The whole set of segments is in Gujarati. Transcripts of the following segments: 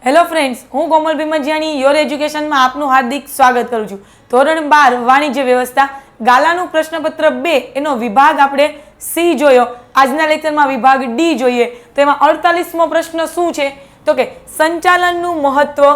હેલો ફ્રેન્ડ્સ, હું કોમલ ભીમજીયાણી યોર એજ્યુકેશનમાં આપનું હાર્દિક સ્વાગત કરું છું. ધોરણ 12 વાણિજ્ય વ્યવસ્થા ગાલાનું પ્રશ્નપત્ર 2 એનો વિભાગ આપણે સી જોયો. આજના લેક્ચરમાં વિભાગ ડી જોઈએ. તો એમાં 48મો પ્રશ્ન શું છે? તો કે સંચાલનનું મહત્વ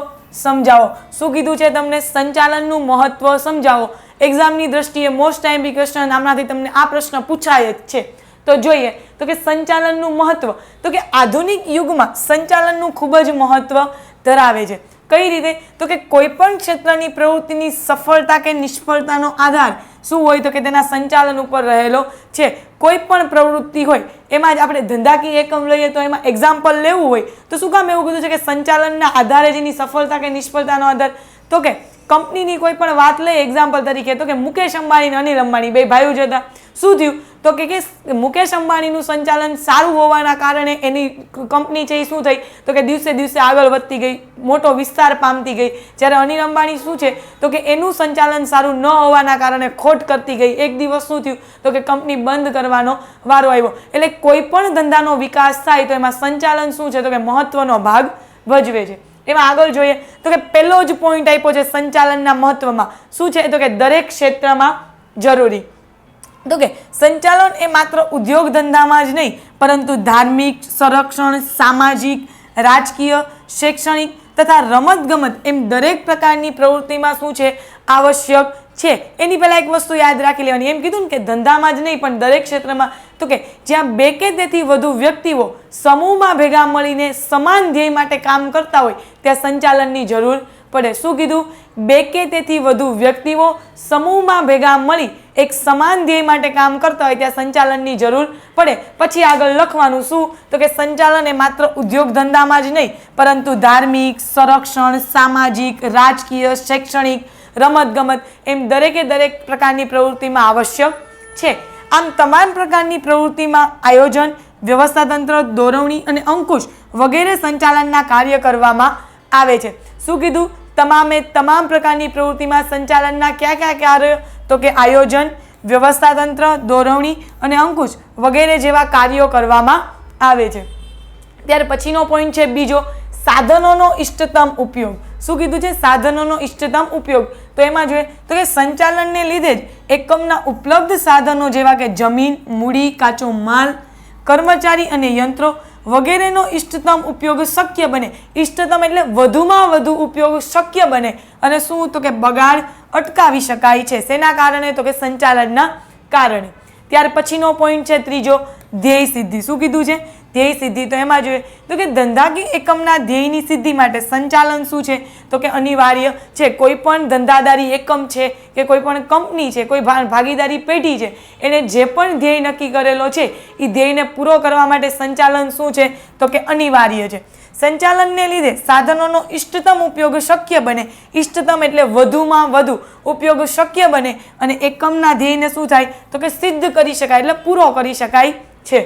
સમજાવો. શું કીધું છે તમને? સંચાલનનું મહત્વ સમજાવો. એક્ઝામની દ્રષ્ટિએ મોસ્ટ ટાઈમલી ક્વેશ્ચન આમનાથી તમને આ પ્રશ્ન પૂછાય જ છે. તો જોઈએ તો કે સંચાલનનું મહત્વ, તો કે આધુનિક યુગમાં સંચાલનનું ખૂબ જ મહત્વ ધરાવે છે. કઈ રીતે? તો કે કોઈ પણ ક્ષેત્રની પ્રવૃત્તિની સફળતા કે નિષ્ફળતાનો આધાર શું હોય? તો કે તેના સંચાલન ઉપર રહેલો છે. કોઈ પણ પ્રવૃત્તિ હોય એમાં જ આપણે ધંધાકીય એકમ લઈએ તો એમાં એક્ઝામ્પલ લેવું હોય તો શું કામ એવું કીધું છે કે સંચાલનના આધારે જેની સફળતા કે નિષ્ફળતાનો આધાર? તો કે કંપનીની કોઈ પણ વાત લઈએ એક્ઝામ્પલ તરીકે, તો કે મુકેશ અંબાણી અને અનિલ અંબાણી બે ભાઈઓ જ હતા. શું થયું? તો કે મુકેશ અંબાણીનું સંચાલન સારું હોવાના કારણે એની કંપની છે એ શું થઈ? તો કે દિવસે દિવસે આગળ વધતી ગઈ, મોટો વિસ્તાર પામતી ગઈ. જ્યારે અનિલ અંબાણી શું છે? તો કે એનું સંચાલન સારું ન હોવાના કારણે ખોટ કરતી ગઈ. એક દિવસ શું થયું? તો કે કંપની બંધ કરવાનો વારો આવ્યો. એટલે કોઈ પણ ધંધાનો વિકાસ થાય તો એમાં સંચાલન શું છે? તો કે મહત્વનો ભાગ ભજવે છે. એમાં આગળ જોઈએ તો કે પહેલો જ પોઈન્ટ આપ્યો છે સંચાલનના મહત્વમાં. શું છે? તો કે દરેક ક્ષેત્રમાં જરૂરી. તો કે સંચાલન એ માત્ર ઉદ્યોગ ધંધામાં જ નહીં પરંતુ ધાર્મિક, સંરક્ષણ, સામાજિક, રાજકીય, શૈક્ષણિક તથા રમતગમત એમ દરેક પ્રકારની પ્રવૃત્તિમાં શું છે? આવશ્યક છે. એની પહેલા એક વસ્તુ યાદ રાખી લેવાની. એમ કીધું ને કે ધંધામાં જ નહીં પણ દરેક ક્ષેત્રમાં. તો કે જ્યાં બે કે તેથી વધુ વ્યક્તિઓ સમૂહમાં ભેગા મળીને સમાન ધ્યેય માટે કામ કરતા હોય ત્યાં સંચાલનની જરૂર પડે. શું કીધું? બે કે તેથી વધુ વ્યક્તિઓ સમૂહમાં ભેગા મળી એક સમાન ધ્યેય માટે કામ કરતા હોય ત્યાં સંચાલનની જરૂર પડે. પછી આગળ લખવાનું શું? તો કે સંચાલન એ માત્ર ઉદ્યોગ ધંધામાં જ નહીં પરંતુ ધાર્મિક, સંરક્ષણ, સામાજિક, રાજકીય, શૈક્ષણિક, રમતગમત એમ દરેકે દરેક પ્રકારની પ્રવૃત્તિમાં આવશ્યક છે. આમ તમામ પ્રકારની પ્રવૃત્તિમાં આયોજન, વ્યવસ્થાતંત્ર, દોરવણી અને અંકુશ વગેરે સંચાલનના કાર્ય કરવામાં આવે છે. શું કીધું? તમામ પ્રકારની પ્રવૃત્તિમાં સંચાલનના કયા કાર્ય? તો કે આયોજન, વ્યવસ્થાતંત્ર, દોરવણી અને અંકુશ વગેરે જેવા કાર્યો કરવામાં આવે છે. ત્યાર પછીનો પોઈન્ટ છે બીજો, સાધનોનો ઇષ્ટતમ ઉપયોગ. શું કીધું છે? સાધનોનો ઇષ્ટતમ ઉપયોગ. તો એમાં જોઈએ તો કે સંચાલનને લીધે જ એકમના ઉપલબ્ધ સાધનો જેવા કે જમીન, મૂડી, કાચો માલ, કર્મચારી અને યંત્રો વગેરેનો ઇષ્ટતમ ઉપયોગ શક્ય બને. ઇષ્ટતમ એટલે વધુમાં વધુ ઉપયોગ શક્ય બને. અને શું? તો કે બગાડ અટકાવી શકાય છે. શેના કારણે? તો કે સંચાલનના કારણે. ત્યાર પછીનો પોઈન્ટ છે ત્રીજો, ધ્યેય સિદ્ધિ. શું કીધું છે? ધ્યેય સિદ્ધિ. તો એમાં જોઈએ તો કે ધંધાકીય એકમના ધ્યેયની સિદ્ધિ માટે સંચાલન શું છે? તો કે અનિવાર્ય છે. કોઈ પણ ધંધાદારી એકમ છે કે કોઈ પણ કંપની છે, કોઈ ભાગીદારી પેઢી છે, એને જે પણ ધ્યેય નક્કી કરેલો છે એ ધ્યેયને પૂરો કરવા માટે સંચાલન શું છે? તો કે અનિવાર્ય છે. સંચાલનને લીધે સાધનોનો ઇષ્ટતમ ઉપયોગ શક્ય બને. ઇષ્ટતમ એટલે વધુમાં વધુ ઉપયોગ શક્ય બને અને એકમના ધ્યેયને શું થાય? તો કે સિદ્ધ કરી શકાય એટલે પૂરો કરી શકાય છે.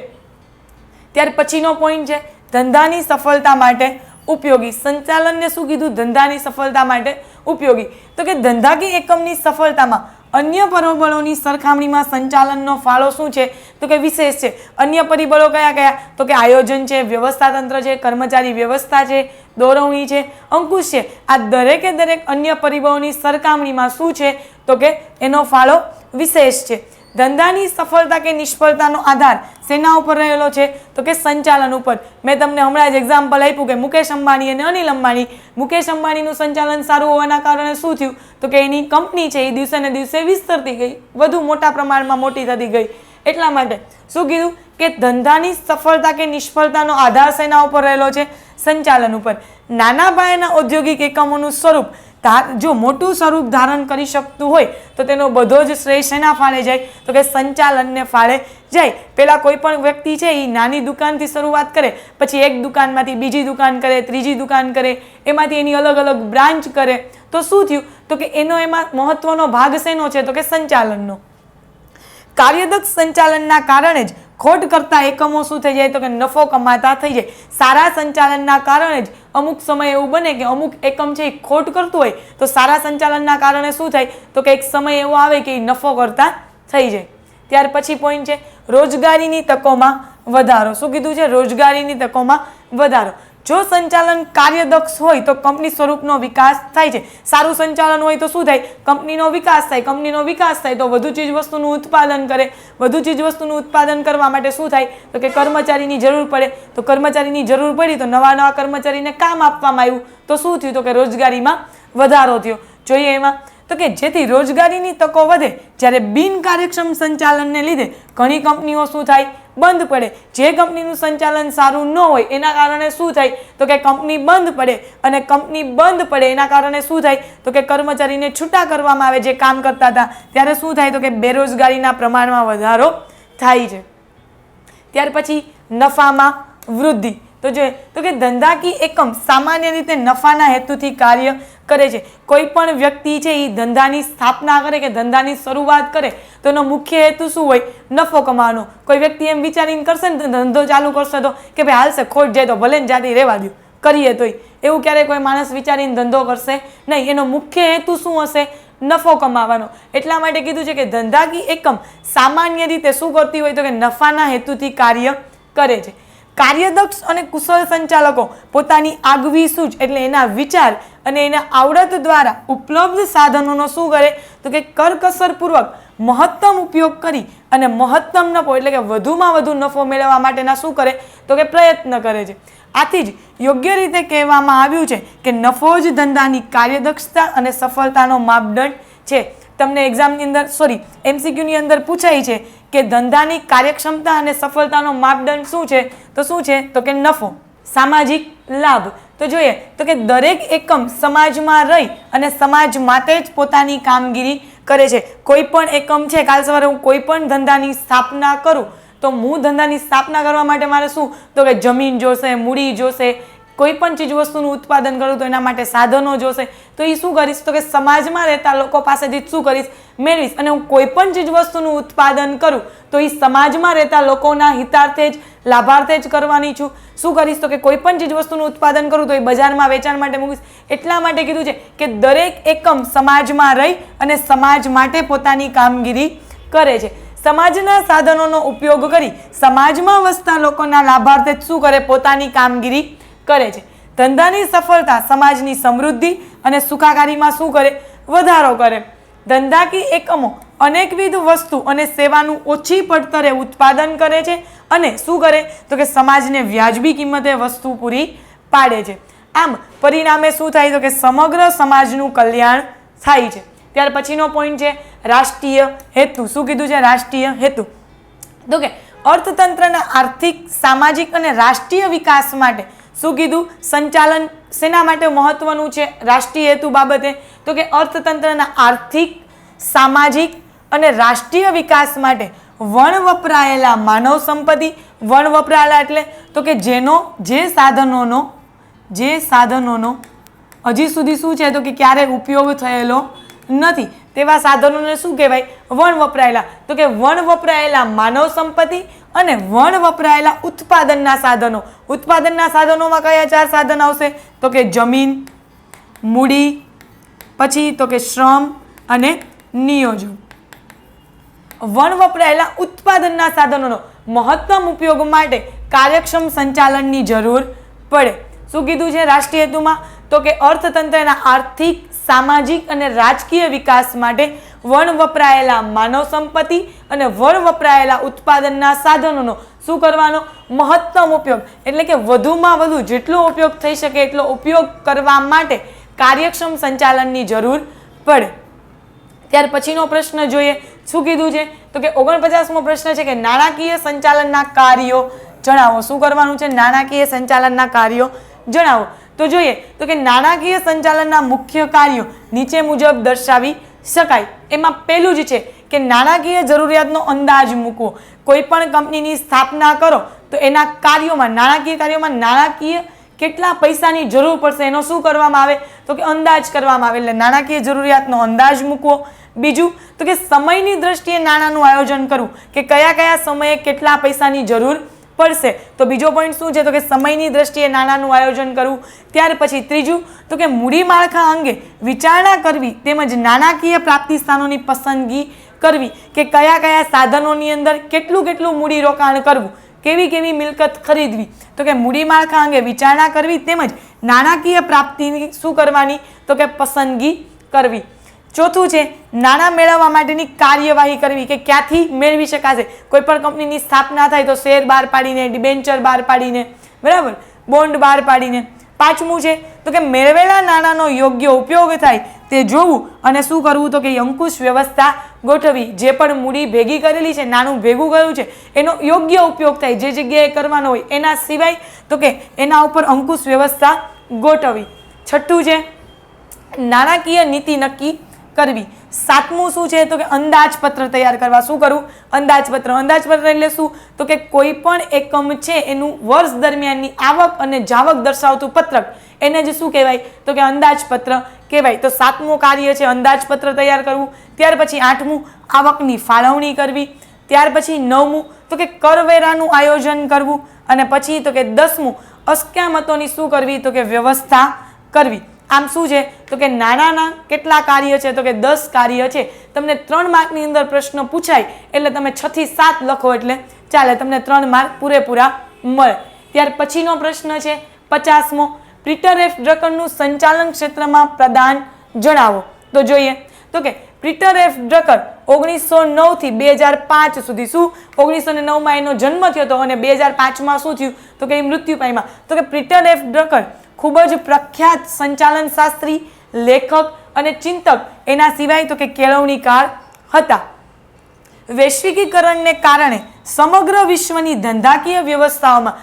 ત્યાર પછીનો પોઈન્ટ છે ધંધાની સફળતા માટે ઉપયોગી. સંચાલનને શું કીધું? ધંધાની સફળતા માટે ઉપયોગી. તો કે ધંધાકીય એકમની સફળતામાં અન્ય પરિબળોની સરખામણીમાં સંચાલનનો ફાળો શું છે? તો કે વિશેષ છે. અન્ય પરિબળો કયા કયા? તો કે આયોજન છે, વ્યવસ્થાતંત્ર છે, કર્મચારી વ્યવસ્થા છે, દોરવણી છે, અંકુશ છે. આ દરેકે દરેક અન્ય પરિબળોની સરખામણીમાં શું છે? તો કે એનો ફાળો વિશેષ છે. ધંધાની સફળતા કે નિષ્ફળતાનો આધાર શેના ઉપર રહેલો છે? તો કે સંચાલન ઉપર. મેં તમને હમણાં જ એક્ઝામ્પલ આપ્યું કે મુકેશ અંબાણી અને અનિલ અંબાણી. મુકેશ અંબાણીનું સંચાલન સારું હોવાના કારણે શું થયું? તો કે એની કંપની છે એ દિવસે ને દિવસે વિસ્તરતી ગઈ, વધુ મોટા પ્રમાણમાં મોટી થતી ગઈ. એટલા માટે શું કીધું? કે ધંધાની સફળતા કે નિષ્ફળતાનો આધાર શેના ઉપર રહેલો છે? સંચાલન ઉપર. નાના પાયાના ઔદ્યોગિક એકમોનું સ્વરૂપ જો મોટું સ્વરૂપ ધારણ કરી શકતું હોય તો તેનો બધો જ શ્રેય શેના ફાળે જાય? તો કે સંચાલનને ફાળે જાય. પહેલાં કોઈ પણ વ્યક્તિ છે એ નાની દુકાનથી શરૂઆત કરે, પછી એક દુકાનમાંથી બીજી દુકાન કરે, ત્રીજી દુકાન કરે, એમાંથી એની અલગ અલગ બ્રાન્ચ કરે. તો શું થયું? તો કે એનો એમાં મહત્વનો ભાગ શેનો છે? તો કે સંચાલનનો. કાર્યદક્ષ સંચાલનના કારણે જ ખોટ કરતા એકમો શું થઈ જાય? તો કે નફો કમાતા થઈ જાય. સારા સંચાલનના કારણે જ અમુક સમય એવું બને કે અમુક એકમ છે એ ખોટ કરતું હોય તો સારા સંચાલનના કારણે શું થાય? તો કે એક સમય એવો આવે કે એ નફો કરતા થઈ જાય. ત્યાર પછી પોઈન્ટ છે રોજગારીની તકોમાં વધારો. શું કીધું છે? રોજગારીની તકોમાં વધારો. જો સંચાલન કાર્યદક્ષ હોય તો કંપની સ્વરૂપનો વિકાસ થાય છે. સારું સંચાલન હોય તો શું થાય? કંપનીનો વિકાસ થાય. કંપનીનો વિકાસ થાય તો વધુ ચીજ વસ્તુનું ઉત્પાદન કરે. વધુ ચીજ વસ્તુનું ઉત્પાદન કરવા માટે શું થાય? તો કે કર્મચારીની જરૂર પડે. તો કર્મચારીની જરૂર પડી તો નવા નવા કર્મચારીને કામ આપવામાં આવ્યું તો શું થયું? તો કે રોજગારીમાં વધારો થયો. જોઈએ એમાં તો કે જેથી રોજગારીની તકો વધે. જ્યારે બિનકાર્યક્ષમ સંચાલનને લીધે ઘણી કંપનીઓ શું થાય? બંધ પડે. જે કંપનીનું સંચાલન સારું ન હોય એના કારણે શું થાય? તો કે કંપની બંધ પડે. અને કંપની બંધ પડે એના કારણે શું થાય? તો કે કર્મચારીને છૂટા કરવામાં આવે જે કામ કરતા હતા. ત્યારે શું થાય? તો કે બેરોજગારીના પ્રમાણમાં વધારો થાય છે. ત્યાર પછી નફામાં વૃદ્ધિ. તો કે ધંધાકીય એકમ સામાન્ય રીતે નફાના હેતુથી કાર્ય કરે છે. કોઈ પણ વ્યક્તિ છે એ ધંધાની સ્થાપના કરે કે ધંધાની શરૂઆત કરે તો એનો મુખ્ય હેતુ શું હોય? નફો કમાવાનો. કોઈ વ્યક્તિ એમ વિચારીને કરશે ને ધંધો ચાલુ કરશે તો કે ભાઈ હાલશે, ખોટ જાય તો ભલે ને જાતી રહેવા દો, કરીએ તોય. એવું ક્યારેય કોઈ માણસ વિચારીને ધંધો કરશે નહીં. એનો મુખ્ય હેતુ શું હશે? નફો કમાવાનો. એટલા માટે કીધું છે કે ધંધાકીય એકમ સામાન્ય રીતે શું કરતી હોય? તો કે નફાના હેતુથી કાર્ય કરે છે. કાર્યદક્ષ અને કુશળ સંચાલકો પોતાની આગવી સૂઝ એટલે એના વિચાર અને એના આવડત દ્વારા ઉપલબ્ધ સાધનોનો શું કરે? તો કે કરકસરપૂર્વક મહત્તમ ઉપયોગ કરી અને મહત્તમ નફો એટલે કે વધુમાં વધુ નફો મેળવવા માટેના શું કરે? તો કે પ્રયત્ન કરે છે. આથી જ યોગ્ય રીતે કહેવામાં આવ્યું છે કે નફો જ ધંધાની કાર્યદક્ષતા અને સફળતાનો માપદંડ છે. તમને એક્ઝામની અંદર એમસીક્યુની અંદર પૂછાય છે કે ધંધાની કાર્યક્ષમતા અને સફળતાનો માપદંડ શું છે? તો શું છે? તો કે નફો. સામાજિક લાભ. તો જોઈએ તો કે દરેક એકમ સમાજમાં રહી અને સમાજ માટે જ પોતાની કામગીરી કરે છે. કોઈ પણ એકમ છે, કાલ સવારે હું કોઈ પણ ધંધાની સ્થાપના કરું તો હું ધંધાની સ્થાપના કરવા માટે મારે શું? તો કે જમીન જોશે, મૂડી જોશે. કોઈ પણ ચીજ વસ્તુનું ઉત્પાદન કરું તો એના માટે સાધનો જોશે. તો એ શું કરીશ? તો કે સમાજમાં રહેતા લોકો પાસેથી શું કરીશ? મેળવીશ. અને હું કોઈ પણ ચીજ વસ્તુનું ઉત્પાદન કરું તો એ સમાજમાં રહેતા લોકોના હિતાર્થે જ, લાભાર્થે જ કરવાની છું. શું કરીશ? તો કે કોઈ પણ ચીજ વસ્તુનું ઉત્પાદન કરું તો એ બજારમાં વેચાણ માટે મૂકીશ. એટલા માટે કીધું છે કે દરેક એકમ સમાજમાં રહી અને સમાજ માટે પોતાની કામગીરી કરે છે. સમાજના સાધનોનો ઉપયોગ કરી સમાજમાં વસતા લોકોના લાભાર્થે શું કરે? પોતાની કામગીરી કરે છે. ધંધાની સફળતા સમાજની સમૃદ્ધિ અને સુખાકારીમાં શું કરે? વધારો કરે. ધંધાકીય એકમો અનેકવિધ વસ્તુ અને સેવાનું ઓછી પડતરે ઉત્પાદન કરે છે અને શું કરે? તો કે સમાજને વ્યાજબી કિંમતે વસ્તુ પૂરી પાડે છે. આમ પરિણામે શું થાય? તો કે સમગ્ર સમાજનું કલ્યાણ થાય છે. ત્યાર પછીનો પોઈન્ટ છે રાષ્ટ્રીય હેતુ. શું કીધું છે? રાષ્ટ્રીય હેતુ. તો કે અર્થતંત્રના આર્થિક, સામાજિક અને રાષ્ટ્રીય વિકાસ માટે શું કીધું? સંચાલન શેના માટે મહત્વનું છે રાષ્ટ્રીય હેતુ બાબતે? તો કે અર્થતંત્રના આર્થિક, સામાજિક અને રાષ્ટ્રીય વિકાસ માટે વણ વપરાયેલા માનવ સંપત્તિ. વણ વપરાયેલા એટલે તો કે જે સાધનોનો હજી સુધી શું છે? તો કે ક્યારેય ઉપયોગ થયેલો નથી તેવા સાધનોને શું કહેવાય? વણ વપરાયેલા. તો કે વણ વપરાયેલા માનવ સંપત્તિ અને વણ વપરાયેલા ઉત્પાદનના સાધનો. ઉત્પાદનના સાધનોમાં કયા 4 સાધન આવશે? તો કે જમીન, મૂડી, પછી તો કે શ્રમ અને નિયોજન. વણ વપરાયેલા ઉત્પાદનના સાધનોનો મહત્તમ ઉપયોગ માટે કાર્યક્ષમ સંચાલનની જરૂર પડે. શું કીધું છે રાષ્ટ્રીય હેતુમાં? તો કે અર્થતંત્રના આર્થિક, સામાજિક અને રાજકીય વિકાસ માટે વણ વપરાયેલા માનવ સંપત્તિ અને વણ વપરાયેલા ઉત્પાદનના સાધનોનો શું કરવાનો? મહત્તમ ઉપયોગ એટલે કે વધુમાં વધુ જેટલો ઉપયોગ થઈ શકે એટલો ઉપયોગ કરવા માટે કાર્યક્ષમ સંચાલનની જરૂર પડે. ત્યાર પછીનો પ્રશ્ન જોઈએ. શું કીધું છે? તો કે 49મો પ્રશ્ન છે કે નાણાકીય સંચાલનના કાર્યો જણાવો. શું કરવાનું છે? નાણાકીય સંચાલનના કાર્યો જણાવો. તો જોઈએ તો કે નાણાકીય સંચાલનના મુખ્ય કાર્યો નીચે મુજબ દર્શાવી શકાય. એમાં પહેલું જ છે કે નાણાકીય જરૂરિયાતનો અંદાજ મૂકવો. કોઈ પણ કંપનીની સ્થાપના કરો તો એના કાર્યોમાં, નાણાકીય કાર્યોમાં નાણાકીય કેટલા પૈસાની જરૂર પડશે એનો શું કરવામાં આવે? તો કે અંદાજ કરવામાં આવે. એટલે નાણાકીય જરૂરિયાતનો અંદાજ મૂકવો. બીજું તો કે સમયની દ્રષ્ટિએ નાણાંનું આયોજન કરવું કે કયા કયા સમયે કેટલા પૈસાની જરૂર પડશે. તો બીજો પોઈન્ટ શું છે? તો કે સમયની દ્રષ્ટિએ નાણાંનું આયોજન કરવું. ત્યાર પછી ત્રીજું તો કે મૂડી માળખા અંગે વિચારણા કરવી તેમજ નાણાકીય પ્રાપ્તિ સ્થાનોની પસંદગી કરવી કે કયા કયા સાધનોની અંદર કેટલું મૂડી રોકાણ કરવું, કેવી કેવી મિલકત ખરીદવી? તો કે મૂડી માળખા અંગે વિચારણા કરવી તેમજ નાણાકીય પ્રાપ્તિની શું કરવાની? તો કે પસંદગી કરવી. ચોથું છે નાણાં મેળવવા માટેની કાર્યવાહી કરવી કે ક્યાંથી મેળવી શકાશે. કોઈ પણ કંપનીની સ્થાપના થાય તો શેર બહાર પાડીને, ડિબેન્ચર બહાર પાડીને, બરાબર, બોન્ડ બહાર પાડીને. પાંચમું છે તો કે મેળવેલા નાણાંનો યોગ્ય ઉપયોગ થાય તે જોવું અને શું કરવું? તો કે અંકુશ વ્યવસ્થા ગોઠવવી. જે પણ મૂડી ભેગી કરેલી છે, નાણું ભેગું કર્યું છે, એનો યોગ્ય ઉપયોગ થાય, જે જગ્યાએ કરવાનો હોય એના સિવાય તો કે એના ઉપર અંકુશ વ્યવસ્થા ગોઠવવી. છઠ્ઠું છે નાણાકીય નીતિ નક્કી કરવી. સાતમું શું છે? તો કે અંદાજપત્ર તૈયાર કરવા. શું કરવું? અંદાજપત્ર. અંદાજપત્ર એટલે શું? તો કે કોઈ પણ એકમ છે એનું વર્ષ દરમિયાનની આવક અને જાવક દર્શાવતું પત્રક, એને જ શું કહેવાય? તો કે અંદાજપત્ર કહેવાય. તો સાતમું કાર્ય છે અંદાજપત્ર તૈયાર કરવું. ત્યાર પછી આઠમું આવકની ફાળવણી કરવી. ત્યાર પછી નવમું તો કે કરવેરાનું આયોજન કરવું. અને પછી તો કે 10મું અસ્ક્યામતોની શું કરવી? તો કે વ્યવસ્થા કરવી. આમ શું છે? તો કે નાણાંના કેટલા કાર્ય છે? તો કે 10 કાર્ય છે. તમને 3 માર્કની અંદર પ્રશ્ન પૂછાય એટલે તમે 6 થી 7 લખો એટલે ચાલે, તમને 3 માર્ક પૂરેપૂરા મળે. ત્યાર પછીનો પ્રશ્ન છે 50મો, પીટર એફ ડ્રકરનું સંચાલન ક્ષેત્રમાં પ્રદાન જણાવો. તો જોઈએ તો કે પીટર એફ ડ્રકર 1909 થી 2005 સુધી, શું 1909માં એનો જન્મ થયો હતો અને 2005માં શું થયું? તો કે એ મૃત્યુ પામ્યા. તો કે પીટર એફ ડ્રકર ખૂબ જ પ્રખ્યાત સંચાલન શાસ્ત્રી, લેખક અને ચિંતક, એના સિવાય તો કે કેળવણીકાર હતા. વૈશ્વિકીકરણને કારણે સમગ્ર વિશ્વની ધંધાકીય વ્યવસ્થાઓમાં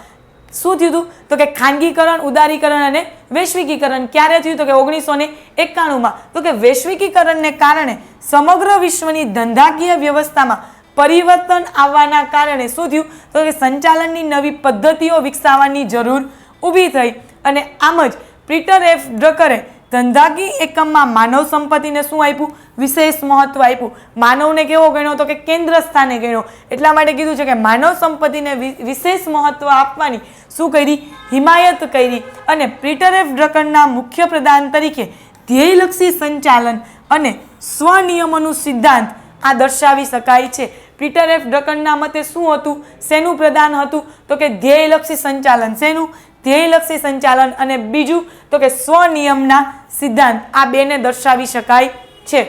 શું થયું હતું? તો કે ખાનગીકરણ, ઉદારીકરણ અને વૈશ્વિકીકરણ. ક્યારે થયું? તો કે 1991માં. તો કે વૈશ્વિકીકરણને કારણે સમગ્ર વિશ્વની ધંધાકીય વ્યવસ્થામાં પરિવર્તન આવવાના કારણે શું થયું? તો કે સંચાલનની નવી પદ્ધતિઓ વિકસાવવાની જરૂર ઊભી થઈ. અને આમ જ પીટર એફ ડ્રકરે ધંધાકીય એકમમાં માનવ સંપત્તિને શું આપ્યું? વિશેષ મહત્વ આપ્યું. માનવને કેવો ગણ્યો? તો કે કેન્દ્ર સ્થાને ગણ્યો. એટલા માટે કીધું છે કે માનવ સંપત્તિને વિશેષ મહત્વ આપવાની શું કરી? હિમાયત કરી. અને પીટર એફ ડ્રકરના મુખ્ય પ્રધાન તરીકે ધ્યેયલક્ષી સંચાલન અને સ્વનિયમનનું સિદ્ધાંત આ દર્શાવી શકાય છે. પીટર એફ ડ્રકરના મતે શું હતું? શેનું પ્રધાન હતું? તો કે ધ્યેયલક્ષી સંચાલન. શેનું? ધ્યેયલક્ષી સંચાલન. અને બીજું તો કે સ્વનિયમના સિદ્ધાંત. આ બેને દર્શાવી શકાય છે.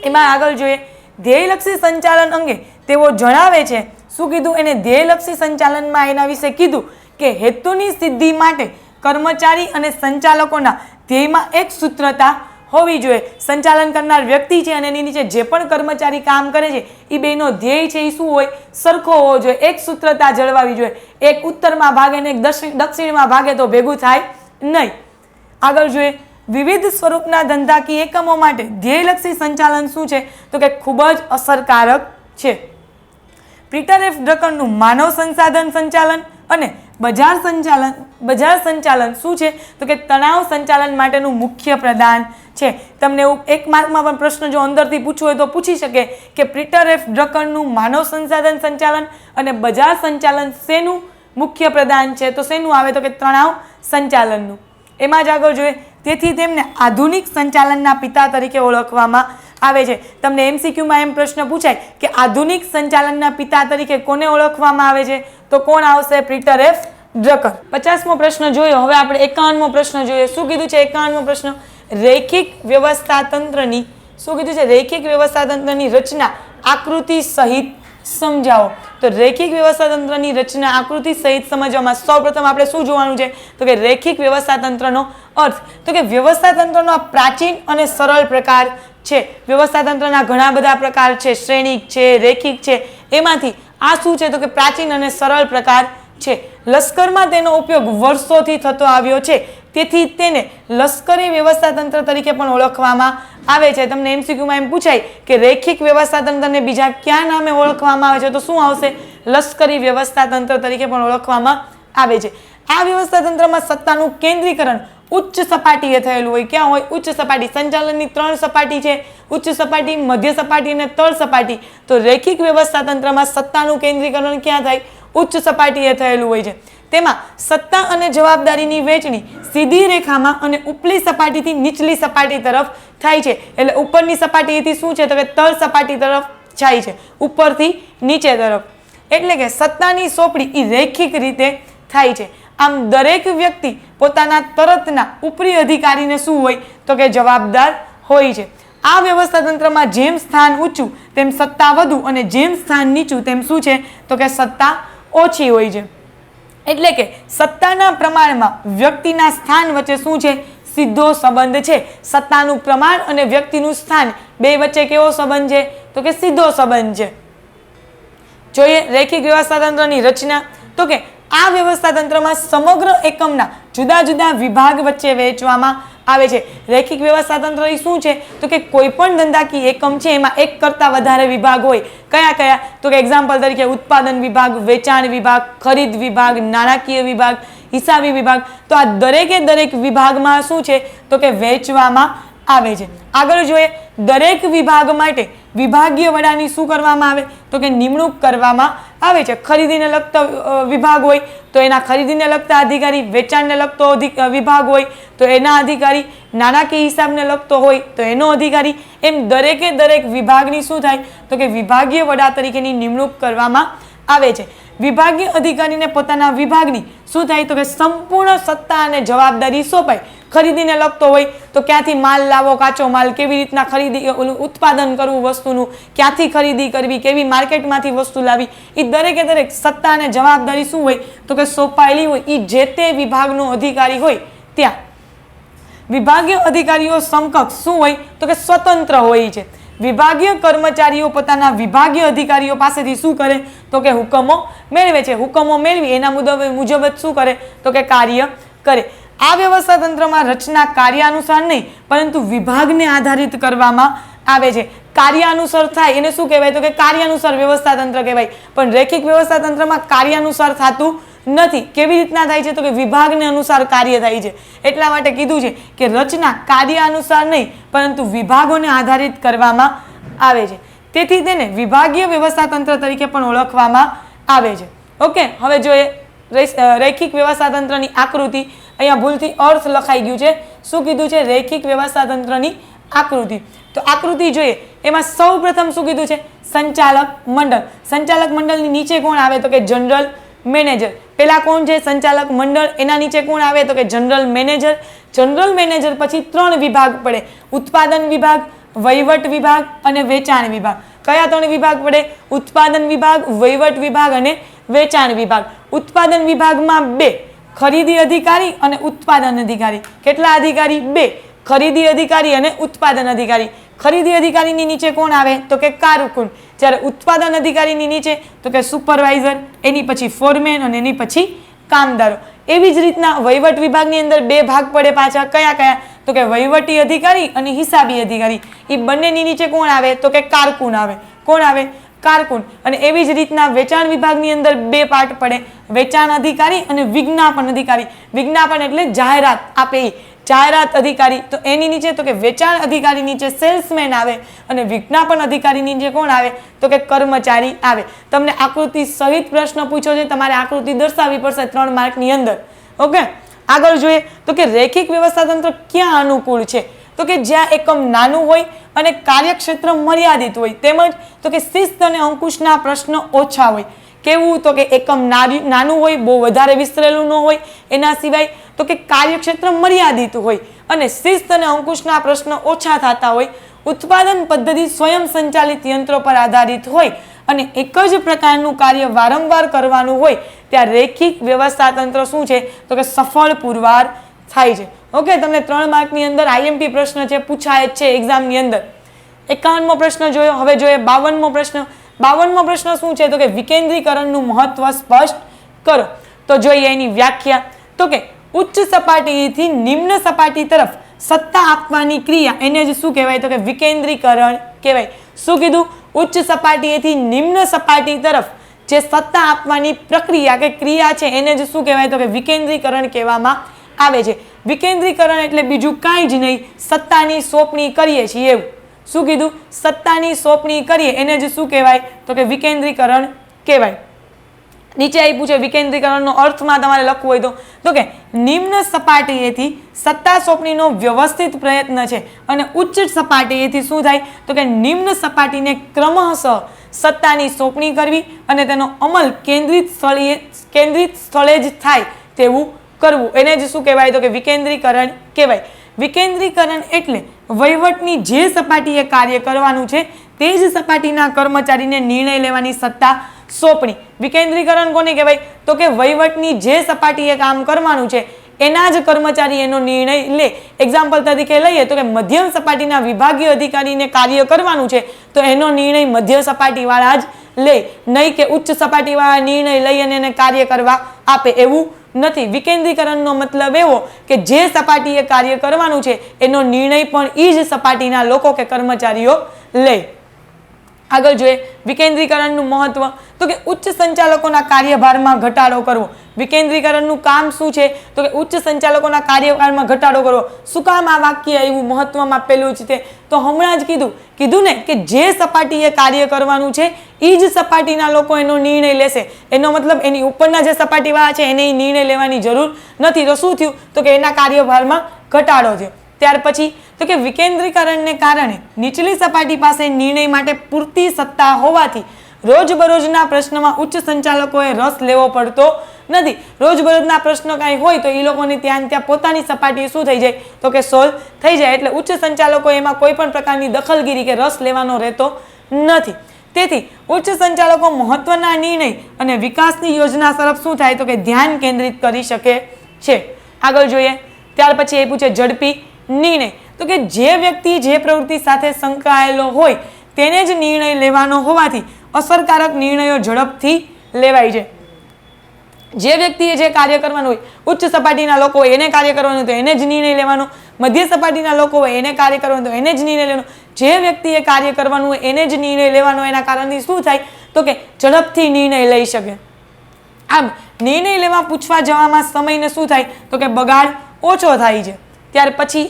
એમાં આગળ જોઈએ ધ્યેયલક્ષી સંચાલન અંગે તેઓ જણાવે છે. શું કીધું? એને ધ્યેયલક્ષી સંચાલનમાં એના વિશે કીધું કે હેતુની સિદ્ધિ માટે કર્મચારી અને સંચાલકોના ધ્યેયમાં એક સૂત્રતા હોવી જોઈએ. સંચાલન કરનાર વ્યક્તિ છે અને એની નીચે જે પણ કર્મચારી કામ કરે છે એ બેનો ધ્યેય છે એ શું હોય? સરખો હોવો જોઈએ. એક સૂત્રતા જળવાવી જોઈએ. એક ઉત્તરમાં ભાગે ને એક દક્ષિણમાં ભાગે તો ભેગું થાય નહીં. આગળ જોઈએ વિવિધ સ્વરૂપના ધંધાકીય એકમો માટે ધ્યેયલક્ષી સંચાલન શું છે? તો કે ખૂબ જ અસરકારક છે. પીટર એફ ડ્રકરનું માનવ સંસાધન સંચાલન અને બજાર સંચાલન શું છે? તો કે તણાવ સંચાલન માટેનું મુખ્ય પ્રદાન છે. તમને એક માર્કમાં પણ પ્રશ્ન જો અંદરથી પૂછવો હોય તો પૂછી શકે કે પીટર એફ ડ્રકરનું માનવ સંસાધન સંચાલન અને બજાર સંચાલન શેનું મુખ્ય પ્રદાન છે? તો શેનું આવે? તો કે તણાવ સંચાલનનું. એમાં જ આગળ જોઈએ તેથી તેમને આધુનિક સંચાલનના પિતા તરીકે ઓળખવામાં આવે છે. તમને એમસીક્યુમાં એમ પ્રશ્ન પૂછાય કે આધુનિક સંચાલનના પિતા તરીકે કોને ઓળખવામાં આવે છે? તો કોણ આવશે? Peter F Drucker. 50મો પ્રશ્ન જોયો. હવે આપણે 51મો પ્રશ્ન જોઈએ. શું કીધું છે 51મો પ્રશ્ન? રૈખિક વ્યવસ્થા તંત્રની શું કીધું છે? રૈખિક વ્યવસ્થા તંત્રની રચના આકૃતિ સહિત સમજાવો. તો રૈખિક વ્યવસ્થા તંત્રની રચના આકૃતિ સહિત સમજવામાં સૌપ્રથમ આપણે શું જોવાનું છે? તો કે રૈખિક વ્યવસ્થા તંત્રનો અર્થ. તો કે વ્યવસ્થા તંત્રનો આ પ્રાચીન અને સરળ પ્રકાર છે. વ્યવસ્થા તંત્રના ઘણા બધા પ્રકાર છે, શ્રેણિક છે, રૈખિક છે. એમાંથી આ શું છે? તો કે પ્રાચીન અને સરળ પ્રકાર છે. લશ્કરમાં તેનો ઉપયોગ વર્ષોથી થતો આવ્યો છે, તેથી તેને લશ્કરી વ્યવસ્થા તંત્ર તરીકે પણ ઓળખવામાં આવે છે. તમને એમસીક્યુમાં એમ પૂછાય કે રૈખિક વ્યવસ્થા તંત્રને બીજા કયા નામે ઓળખવામાં આવે છે? તો શું આવશે? લશ્કરી વ્યવસ્થા તંત્ર તરીકે પણ ઓળખવામાં આવે છે. આ વ્યવસ્થા તંત્રમાં સત્તાનું કેન્દ્રીકરણ ઉચ્ચ સપાટીએ થયેલું હોય. ક્યાં હોય? ઉચ્ચ સપાટી. સંચાલનની 3 સપાટી છે, ઉચ્ચ સપાટી, મધ્ય સપાટી અને તળ સપાટી. તો રૈખિક વ્યવસ્થા તંત્રમાં સત્તાનું કેન્દ્રીકરણ ક્યાં થાય? ઉચ્ચ સપાટીએ થયેલું હોય છે. તેમાં સત્તા અને જવાબદારીની વહેંચણી સીધી રેખામાં અને ઉપલી સપાટીથી નીચલી સપાટી તરફ થાય છે. એટલે ઉપરની સપાટીથી શું છે? તો કે તળ સપાટી તરફ જાય છે, ઉપરથી નીચે તરફ. એટલે કે સત્તાની સોંપણી એ રેખિક રીતે થાય છે. આમ દરેક વ્યક્તિ પોતાના તરતના ઉપરી અધિકારીને શું હોય તો કે જવાબદાર હોય છે. આ વ્યવસ્થા તંત્રમાં જેમ સ્થાન ઊંચું તેમ સત્તા વધુ અને જેમ સ્થાન નીચું તેમ શું છે તો કે સત્તા ઓછી હોય છે. એટલે કે સત્તાના પ્રમાણમાં વ્યક્તિના સ્થાન વચ્ચે શું છે સીધો સંબંધ છે. સત્તાનું પ્રમાણ અને વ્યક્તિનું સ્થાન બે વચ્ચે કેવો સંબંધ છે તો કે સીધો સંબંધ છે. જોઈએ રેખિક વ્યવસ્થા તંત્રની રચના. તો કે આ વ્યવસ્થા તંત્રમાં સમગ્ર એકમના જુદા જુદા વિભાગ વચ્ચે વહેંચવામાં આવે છે. રેખિક વ્યવસ્થા તંત્ર એ શું છે તો કે કોઈ પણ ધંધાકીય એકમ છે એમાં એક કરતાં વધારે વિભાગ હોય. કયા કયા તો કે એક્ઝામ્પલ તરીકે ઉત્પાદન વિભાગ, વેચાણ વિભાગ, ખરીદ વિભાગ, નાણાકીય વિભાગ, હિસાબી વિભાગ. તો આ દરેકે દરેક વિભાગમાં શું છે તો કે વહેંચવામાં આવે છે. આગળ જોઈએ દરેક વિભાગ માટે વિભાગીય વડાની શું કરવામાં આવે તો કે નિમણૂક કરવામાં આવે છે. ખરીદીને લગતો વિભાગ હોય તો એના ખરીદીને લગતા અધિકારી, વેચાણને લગતો વિભાગ હોય તો એના અધિકારી, નાણાકીય હિસાબને લગતો હોય તો એનો અધિકારી. એમ દરેકે દરેક વિભાગની શું થાય તો કે વિભાગીય વડા તરીકેની નિમણૂક કરવામાં આવે છે. વિભાગીય અધિકારીને પોતાના વિભાગની શું થાય તો કે સંપૂર્ણ સત્તા અને જવાબદારી સોંપાય. ખરીદીને લગતો હોય તો ક્યાંથી માલ લાવો, કાચો માલ કેવી રીતના ખરીદી ઉત્પાદન કરવું, વસ્તુનું ક્યાંથી ખરીદી કરવી, કેવી માર્કેટમાંથી વસ્તુ લાવી, એ દરેકે દરેક સત્તા અને જવાબદારી શું હોય તો કે સોંપાયેલી હોય. એ જે તે વિભાગનો અધિકારી હોય ત્યાં. વિભાગીય અધિકારીઓ સમકક્ષ શું હોય તો કે સ્વતંત્ર હોય છે. વિભાગીય કર્મચારીઓ પોતાના વિભાગીય અધિકારીઓ પાસેથી શું કરે તો કે હુકમો મેળવે છે. હુકમો મેળવી એના મુજબ જ શું કરે તો કે કાર્ય કરે. આ વ્યવસ્થા તંત્રમાં રચના કાર્યાનુસાર નહીં પરંતુ વિભાગને આધારિત કરવામાં આવે છે. કાર્યાનુસાર થાય એને શું કહેવાય તો કે કાર્યાનુસાર વ્યવસ્થા તંત્ર કહેવાય. પણ રેખિક વ્યવસ્થા તંત્રમાં કાર્યાનુસાર થતું નથી. કેવી રીતના થાય છે તો કે વિભાગને અનુસાર કાર્ય થાય છે. એટલા માટે કીધું છે કે રચના કાર્ય અનુસાર નહીં પરંતુ વિભાગોને આધારિત કરવામાં આવે છે. તેથી તેને વિભાગીય વ્યવસ્થા તંત્ર તરીકે પણ ઓળખવામાં આવે છે. ઓકે, હવે જોઈએ રેખિક વ્યવસ્થા તંત્રની આકૃતિ. અહીંયા ભૂલથી અર્થ લખાઈ ગયું છે. શું કીધું છે રેખિક વ્યવસ્થા તંત્રની આકૃતિ. તો આકૃતિ જોઈએ એમાં સૌ પ્રથમ શું કીધું છે સંચાલક મંડળ. સંચાલક મંડળની નીચે કોણ આવે તો કે જનરલ મેનેજર. પેલા કોણ છે સંચાલક મંડળ, એના નીચે કોણ આવે તો કે જનરલ મેનેજર. જનરલ મેનેજર પછી 3 વિભાગ પડે: ઉત્પાદન વિભાગ, વહીવટ વિભાગ અને વેચાણ વિભાગ. કયા 3 વિભાગ પડે? ઉત્પાદન વિભાગ, વહીવટ વિભાગ અને વેચાણ વિભાગ. ઉત્પાદન વિભાગમાં 2 ખરીદી અધિકારી અને ઉત્પાદન અધિકારી. કેટલા અધિકારી? 2 ખરીદી અધિકારી અને ઉત્પાદન અધિકારી. ખરીદી અધિકારીની નીચે કોણ આવે તો કે કારકુન. જ્યારે ઉત્પાદન અધિકારીની નીચે તો કે સુપરવાઇઝર, એની પછી ફોરમેન અને એની પછી કામદારો. એવી જ રીતના વહીવટ વિભાગની અંદર 2 ભાગ પડે પાછા. કયા કયા તો કે વહીવટી અધિકારી અને હિસાબી અધિકારી. એ બંનેની નીચે કોણ આવે તો કે કારકુન આવે. કોણ આવે? કારકુન. અને એવી જ રીતના વેચાણ વિભાગની અંદર 2 પાર્ટ પડે: વેચાણ અધિકારી અને વિજ્ઞાપન અધિકારી. વિજ્ઞાપન એટલે જાહેરાત આપે, જાહેરાત અધિકારી. તો એની નીચે તો કે વેચાણ અધિકારી નીચે સેલ્સમેન આવે અને વિજ્ઞાપન અધિકારી નીચે કોણ આવે તો કે કર્મચારી આવે. તમને આકૃતિ સહિત પ્રશ્ન પૂછ્યો છે, તમારે આકૃતિ દર્શાવવી પડશે 3 માર્કની અંદર. ઓકે, આગળ જોઈએ તો કે રેખિક વ્યવસ્થા તંત્ર ક્યાં અનુકૂળ છે તો કે જ્યાં એકમ નાનું હોય અને કાર્યક્ષેત્ર મર્યાદિત હોય, તેમજ તો કે શિસ્ત અને અંકુશના પ્રશ્નો ઓછા હોય. કેવું તો કે એકમ નાનું હોય, બહુ વધારે વિસ્તરેલું ન હોય, એના સિવાય તો કે કાર્યક્ષેત્ર મર્યાદિત હોય અને શિસ્ત અને અંકુશના પ્રશ્નો ઓછા થતા હોય. ઉત્પાદન પદ્ધતિ સ્વયં સંચાલિત યંત્રો પર આધારિત હોય અને એક જ પ્રકારનું કાર્ય વારંવાર કરવાનું હોય ત્યાં રેખિક વ્યવસ્થા તંત્ર શું છે તો કે સફળ પુરવાર થાય છે. ઓકે, તમને 3 માર્કની અંદર આઈએમપી પ્રશ્ન છે, પૂછાય જ છે એક્ઝામની અંદર. 51મો પ્રશ્ન જોયો. હવે જોઈએ 52મો પ્રશ્ન. 52મો પ્રશ્ન શું છે તો કે વિકેન્દ્રીકરણનું મહત્વ સ્પષ્ટ કરો. તો જોઈએ એની વ્યાખ્યા. તો કે ઉચ્ચ સપાટીથી નિમ્ન સપાટી તરફ સત્તા આપવાની ક્રિયા એને જ શું કહેવાય તો કે વિકેન્દ્રીકરણ કહેવાય. શું કીધું? ઉચ્ચ સપાટીએથી નિમ્ન સપાટી તરફ જે સત્તા આપવાની પ્રક્રિયા કે ક્રિયા છે એને જ શું કહેવાય તો કે વિકેન્દ્રીકરણ કહેવામાં આવે છે. વિકેન્દ્રીકરણ એટલે બીજું કાંઈ જ નહીં, સત્તાની સોંપણી કરીએ છીએ એવું. શું કીધું? સત્તાની સોંપણી કરીએ એને જ શું કહેવાય તો કે વિકેન્દ્રીકરણ કહેવાય. નીચે આપ્યું છે વિકેન્દ્રીકરણનો અર્થમાં તમારે લખવું હોય તો કે નિમ્ન સપાટીએથી સત્તા સોંપણીનો વ્યવસ્થિત પ્રયત્ન છે અને ઉચ્ચ સપાટીએથી શું થાય તો કે નિમ્ન સપાટીને ક્રમશઃ સત્તાની સોંપણી કરવી અને તેનો અમલ કેન્દ્રિત સ્થળે જ થાય તેવું કરવું, એને જ શું કહેવાય તો કે વિકેન્દ્રીકરણ કહેવાય. વિકેન્દ્રીકરણ એટલે વહીવટની જે સપાટીએ કાર્ય કરવાનું છે તે જ સપાટીના કર્મચારીને નિર્ણય લેવાની સત્તા સોંપણી. વિકેન્દ્રીકરણ કોને કહેવાય તો કે વહીવટની જે સપાટીએ કામ કરવાનું છે એના જ કર્મચારી એનો નિર્ણય લે. એક્ઝામ્પલ તરીકે લઈએ તો કે મધ્યમ સપાટીના વિભાગીય અધિકારીને કાર્ય કરવાનું છે તો એનો નિર્ણય મધ્ય સપાટીવાળા જ લે, નહીં કે ઉચ્ચ સપાટીવાળા નિર્ણય લઈ અને એને કાર્ય કરવા આપે, એવું નથી. વિકેન્દ્રીકરણનો મતલબ એવો કે જે સપાટીએ કાર્ય કરવાનું છે એનો નિર્ણય પણ એ જ સપાટીના લોકો કે કર્મચારીઓ લે. આગળ જોઈએ વિકેન્દ્રીકરણનું મહત્વ તો કે ઉચ્ચ સંચાલકોના કાર્યભારમાં ઘટાડો કરવો. વિકેન્દ્રીકરણનું કામ શું છે તો કે ઉચ્ચ સંચાલકોના કાર્યભારમાં ઘટાડો કરવો. શું કામ આ વાક્ય એવું મહત્વમાં આપેલું છે તો હમણાં જ કીધું ને કે જે સપાટીએ કાર્ય કરવાનું છે એ જ સપાટીના લોકો એનો નિર્ણય લેશે. એનો મતલબ એની ઉપરના જે સપાટીવાળા છે એને નિર્ણય લેવાની જરૂર નથી. તો શું થયું તો કે એના કાર્યભારમાં ઘટાડો થયો. ત્યાર પછી તો કે વિકેન્દ્રીકરણને કારણે નીચલી સપાટી પાસે નિર્ણય માટે પૂરતી સત્તા હોવાથી રોજબરોજના પ્રશ્નમાં ઉચ્ચ સંચાલકોએ રસ લેવો પડતો નથી. રોજબરોજના પ્રશ્નો કાંઈ હોય તો એ લોકોને ત્યાં પોતાની સપાટી શું થઈ જાય તો કે સોલ્વ થઈ જાય. એટલે ઉચ્ચ સંચાલકો એમાં કોઈ પણ પ્રકારની દખલગીરી કે રસ લેવાનો રહેતો નથી. તેથી ઉચ્ચ સંચાલકો મહત્વના નિર્ણય અને વિકાસની યોજના તરફ શું થાય તો કે ધ્યાન કેન્દ્રિત કરી શકે છે. આગળ જોઈએ ત્યાર પછી આપ્યું છે ઝડપી નિર્ણય તો કે જે વ્યક્તિ જે પ્રવૃત્તિ સાથે સંકળાયેલો હોય તેને જ નિર્ણય લેવાનો હોવાથી અસરકારક નિર્ણયો ઝડપથી લેવાય છે. જે વ્યક્તિએ જે કાર્ય કરવાનું હોય ઉચ્ચ સપાટીના લોકો હોય એને કાર્ય કરવાનું તો એને જ નિર્ણય લેવાનો, મધ્ય સપાટીના લોકો હોય એને કાર્ય કરવાનું તો એને જ નિર્ણય લેવાનો, જે વ્યક્તિએ કાર્ય કરવાનું હોય એને જ નિર્ણય લેવાનો. એના કારણથી શું થાય તો કે ઝડપથી નિર્ણય લઈ શકે. આમ નિર્ણય લેવા પૂછવા જવામાં સમયને શું થાય તો કે બગાડ ઓછો થાય છે. ત્યાર પછી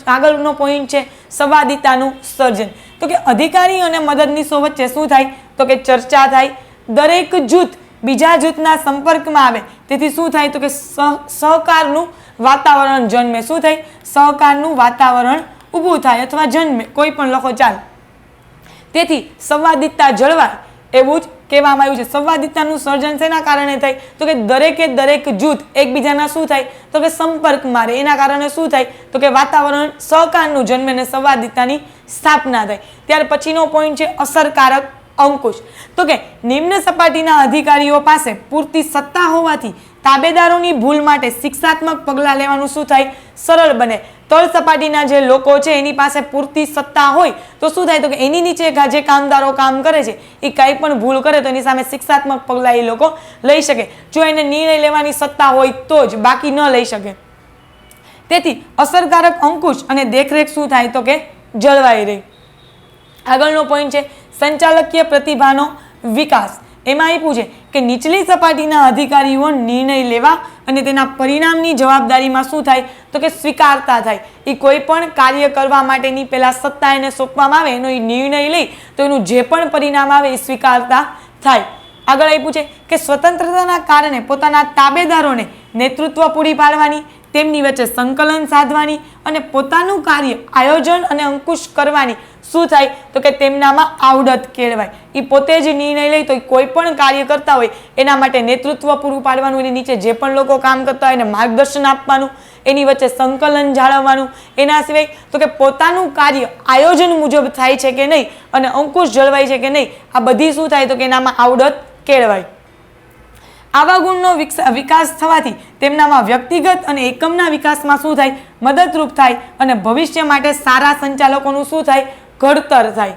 આગળનો પોઈન્ટ છે સંવાદિતાનું સર્જન તો કે અધિકારી અને મદદનીશો વચ્ચે શું થાય તો કે ચર્ચા થાય. દરેક જૂથ બીજા જૂથના સંપર્કમાં આવે તેથી શું થાય તો કે સહકારનું વાતાવરણ જન્મે. શું થાય સહકારનું વાતાવરણ ઊભું થાય અથવા જન્મે, કોઈ પણ લખો ચાલ. તેથી સંવાદિતા જળવાય એવું જ કહેવામાં આવ્યું છે. સંવાદિતાનું સર્જન શેના કારણે થાય તો કે દરેક જૂથ એકબીજાના શું થાય તો કે સંપર્કમાં રહે. એના કારણે શું થાય તો કે વાતાવરણ સહકારનું જન્મે અને સંવાદિતાની સ્થાપના થાય. ત્યાર પછીનો પોઈન્ટ છે અસરકારક અંકુશ તો કે નિમ્ન સપાટીના અધિકારીઓ પાસે પૂરતી સત્તા હોવાથી તાબેદારોની ભૂલ માટે શિક્ષાત્મક પગલાં લેવાનું શું થાય સરળ બને. તળ સપાટીના જે લોકો છે એની પાસે પૂરતી સત્તા હોય તો શું થાય તો કે એની નીચે જે કામદારો કામ કરે છે એ કંઈ પણ ભૂલ કરે તો એની સામે શિક્ષાત્મક પગલાં એ લોકો લઈ શકે. જો એને નિર્ણય લેવાની સત્તા હોય તો જ, બાકી ન લઈ શકે. તેથી અસરકારક અંકુશ અને દેખરેખ શું થાય તો કે જળવાઈ રહી. આગળનો પોઈન્ટ છે સંચાલકીય પ્રતિભાનો વિકાસ. એમાં આપ્યું છે કે નીચલી સપાટીના અધિકારીઓ નિર્ણય લેવા અને તેના પરિણામની જવાબદારીમાં શું થાય તો કે સ્વીકારતા થાય. એ કોઈ પણ કાર્ય કરવા માટેની પહેલા સત્તા એને સોંપવામાં આવે, એનો એ નિર્ણય લઈ તો એનું જે પણ પરિણામ આવે એ સ્વીકારતા થાય. આગળ આપ્યું છે કે સ્વતંત્રતાના કારણે પોતાના તાબેદારોને નેતૃત્વ પૂરી પાડવાની, તેમની વચ્ચે સંકલન સાધવાની અને પોતાનું કાર્ય આયોજન અને અંકુશ કરવાની શું થાય તો કે તેમનામાં આવડત કેળવાય. એ પોતે જ નિર્ણય લે તો કોઈ પણ કાર્ય કરતા હોય એના માટે નેતૃત્વ પૂરું પાડવાનું, એની નીચે જે પણ લોકો કામ કરતા હોય એને માર્ગદર્શન આપવાનું, એની વચ્ચે સંકલન જાળવવાનું. એના સિવાય તો કે પોતાનું કાર્ય આયોજન મુજબ થાય છે કે નહીં અને અંકુશ જળવાય છે કે નહીં, આ બધી શું થાય તો કે એનામાં આવડત કેળવાય. આવા ગુણનો વિકાસ થવાથી તેમનામાં વ્યક્તિગત અને એકમના વિકાસમાં શું થાય મદદરૂપ થાય અને ભવિષ્ય માટે સારા સંચાલકોનું શું થાય ઘડતર થાય.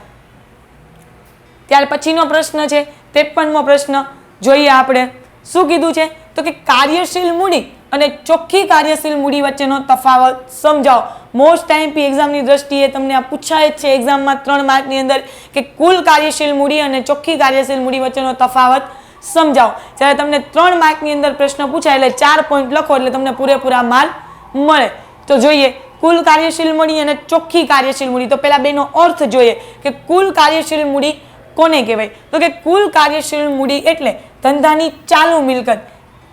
ત્યાર પછીનો પ્રશ્ન છે 53મો પ્રશ્ન જોઈએ આપણે. શું કીધું છે તો કે કાર્યશીલ મૂડી અને ચોખ્ખી કાર્યશીલ મૂડી વચ્ચેનો તફાવત સમજાવો. મોસ્ટ ટાઈમ પી એક્ઝામની દ્રષ્ટિએ તમને આ પૂછાય જ છે એક્ઝામમાં 3 માર્કની અંદર કે કુલ કાર્યશીલ મૂડી અને ચોખ્ખી કાર્યશીલ મૂડી વચ્ચેનો તફાવત સમજાવો. જ્યારે તમને 3 માર્કની અંદર પ્રશ્ન પૂછાય એટલે 4 પોઈન્ટ લખો એટલે તમને પૂરેપૂરા માર્ક મળે. તો જોઈએ કુલ કાર્યશીલ મૂડી અને ચોખ્ખી કાર્યશીલ મૂડી. તો પહેલા બેનો અર્થ જોઈએ કે કુલ કાર્યશીલ મૂડી કોને કહેવાય તો કે કુલ કાર્યશીલ મૂડી એટલે ધંધાની ચાલુ મિલકત.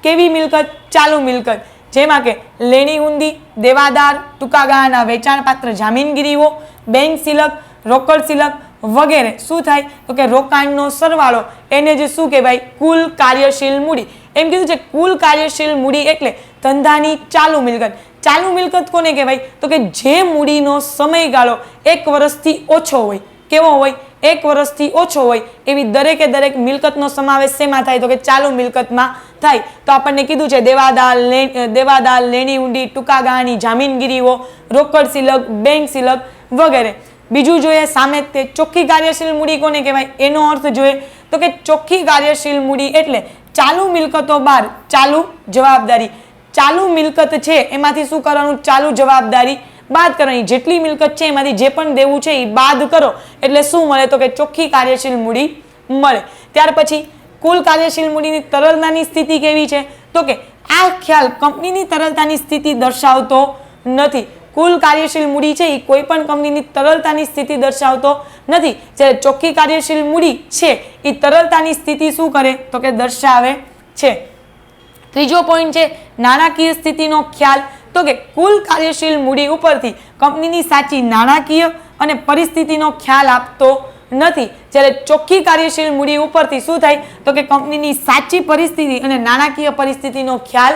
કેવી મિલકત? ચાલુ મિલકત. જેમાં કે લેણી હુંડી, દેવાદાર, ટૂંકા ગાળાના વેચાણપાત્ર જામીનગીરીઓ, બેંક સિલક, રોકડ સિલક વગેરે શું થાય તો કે રોકાણનો સરવાળો, એને જે શું કહેવાય? કુલ કાર્યશીલ મૂડી. એમ કીધું છે કુલ કાર્યશીલ મૂડી એટલે ધંધાની ચાલુ મિલકત. ચાલુ મિલકત કોને કહેવાય તો કે જે મૂડીનો સમયગાળો 1 વર્ષથી ઓછો હોય. કેવો હોય? 1 વર્ષથી ઓછો હોય એવી દરેકે દરેક મિલકતનો સમાવેશ શેમાં થાય તો કે ચાલુ મિલકતમાં થાય. તો આપણને કીધું છે દેવાદાર, લેણી હુંડી, ટૂંકા ગાળાની જામીનગીરીઓ, રોકડ સિલક, બેંક સિલક વગેરે. બીજું જોઈએ સામે તે ચોખ્ખી કાર્યશીલ મૂડી કોને કહેવાય? એનો અર્થ જોઈએ તો કે ચોખ્ખી કાર્યશીલ મૂડી એટલે ચાલુ મિલકતો બાદ ચાલુ જવાબદારી. ચાલુ મિલકત છે એમાંથી શું કરવાનું? ચાલુ જવાબદારી બાદ કરવાની. જેટલી મિલકત છે એમાંથી જે પણ દેવું છે એ બાદ કરો એટલે શું મળે તો કે ચોખ્ખી કાર્યશીલ મૂડી મળે. ત્યાર પછી કુલ કાર્યશીલ મૂડીની તરલતાની સ્થિતિ કેવી છે તો કે આ ખ્યાલ કંપનીની તરલતાની સ્થિતિ દર્શાવતો નથી. કુલ કાર્યશીલ મૂડી છે એ કોઈ પણ કંપનીની તરલતાની સ્થિતિ દર્શાવતો નથી. જ્યારે ચોખ્ખી કાર્યશીલ મૂડી છે એ તરલતાની સ્થિતિ શું કરે તો કે દર્શાવે છે. ત્રીજો પોઈન્ટ છે નાણાકીય સ્થિતિનો ખ્યાલ. તો કે કુલ કાર્યશીલ મૂડી ઉપરથી કંપનીની સાચી નાણાકીય અને પરિસ્થિતિનો ખ્યાલ આપતો નથી. જ્યારે ચોખ્ખી કાર્યશીલ મૂડી ઉપરથી શું થાય તો કે કંપનીની સાચી પરિસ્થિતિ અને નાણાકીય પરિસ્થિતિનો ખ્યાલ